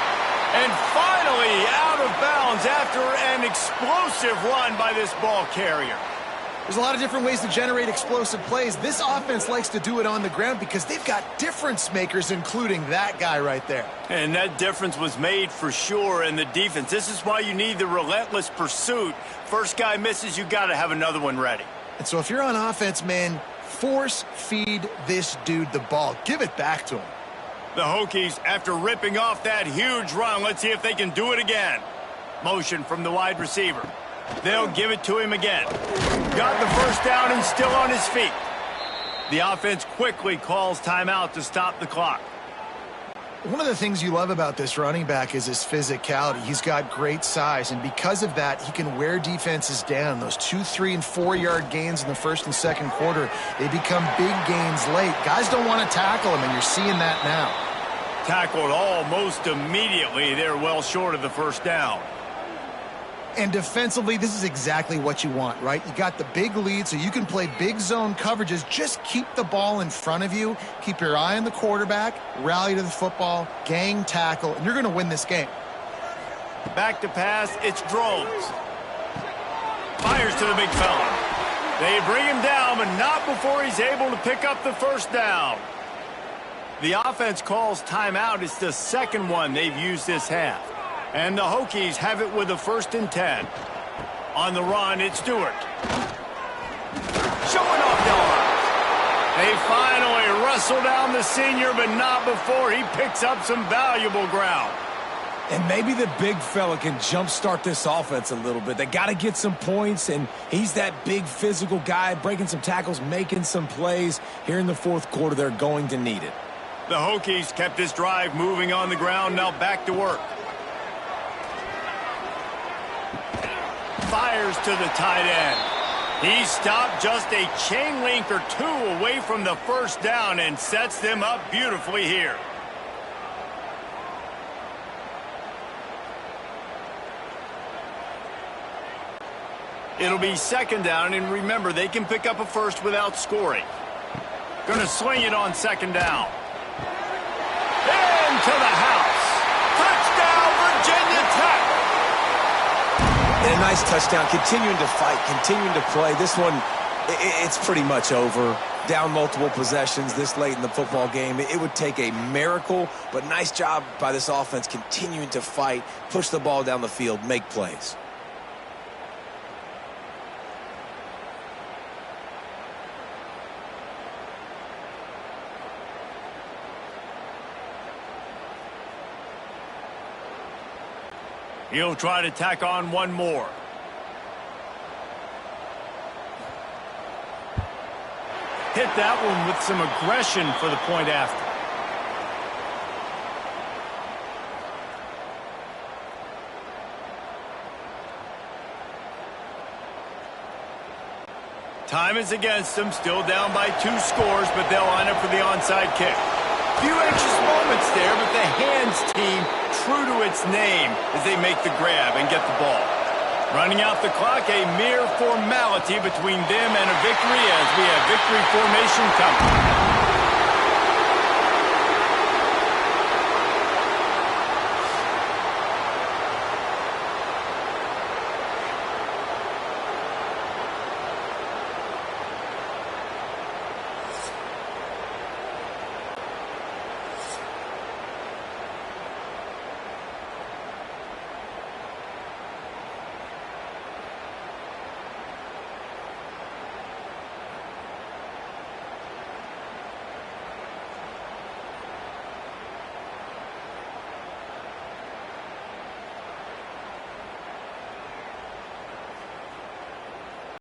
And finally out of bounds after an explosive run by this ball carrier. There's a lot of different ways to generate explosive plays. This offense likes to do it on the ground because they've got difference makers, including that guy right there. And that difference was made for sure in the defense. This is why you need the relentless pursuit. First guy misses, you got to have another one ready. And so if you're on offense, man, force feed this dude the ball. Give it back to him. The Hokies, after ripping off that huge run, let's see if they can do it again. Motion from the wide receiver. They'll give it to him again. Got the first down and still on his feet. The offense quickly calls timeout to stop the clock. One of the things you love about this running back is his physicality. He's got great size, and because of that, he can wear defenses down. Those 2, 3, and 4-yard gains in the first and second quarter, they become big gains late. Guys don't want to tackle him, and you're seeing that now. Tackled almost immediately. They're well short of the first down. And defensively, this is exactly what you want, right? You got the big lead, so you can play big zone coverages. Just keep the ball in front of you. Keep your eye on the quarterback. Rally to the football. Gang tackle. And you're going to win this game. Back to pass. It's Drones. Fires to the big fella. They bring him down, but not before he's able to pick up the first down. The offense calls timeout. It's the second one they've used this half. And the Hokies have it with a 1st and 10. On the run, it's Stewart. Showing off the line. They finally wrestle down the senior, but not before he picks up some valuable ground. And maybe the big fella can jumpstart this offense a little bit. They got to get some points, and he's that big physical guy, breaking some tackles, making some plays. Here in the fourth quarter, they're going to need it. The Hokies kept this drive moving on the ground, now back to work. Fires to the tight end. He stopped just a chain link or two away from the first down and sets them up beautifully here. It'll be 2nd down, and remember, they can pick up a first without scoring. Gonna swing it on 2nd down. Into the house. Touchdown, Virginia Tech. And a nice touchdown, continuing to fight, continuing to play. This one, it's pretty much over. Down multiple possessions this late in the football game. It would take a miracle, but nice job by this offense continuing to fight, push the ball down the field, make plays. He'll try to tack on one more. Hit that one with some aggression for the point after. Time is against them, still down by 2 scores, but they'll line up for the onside kick. Few anxious moments there, but the hands team true to its name as they make the grab and get the ball. Running out the clock, a mere formality between them and a victory as we have victory formation coming.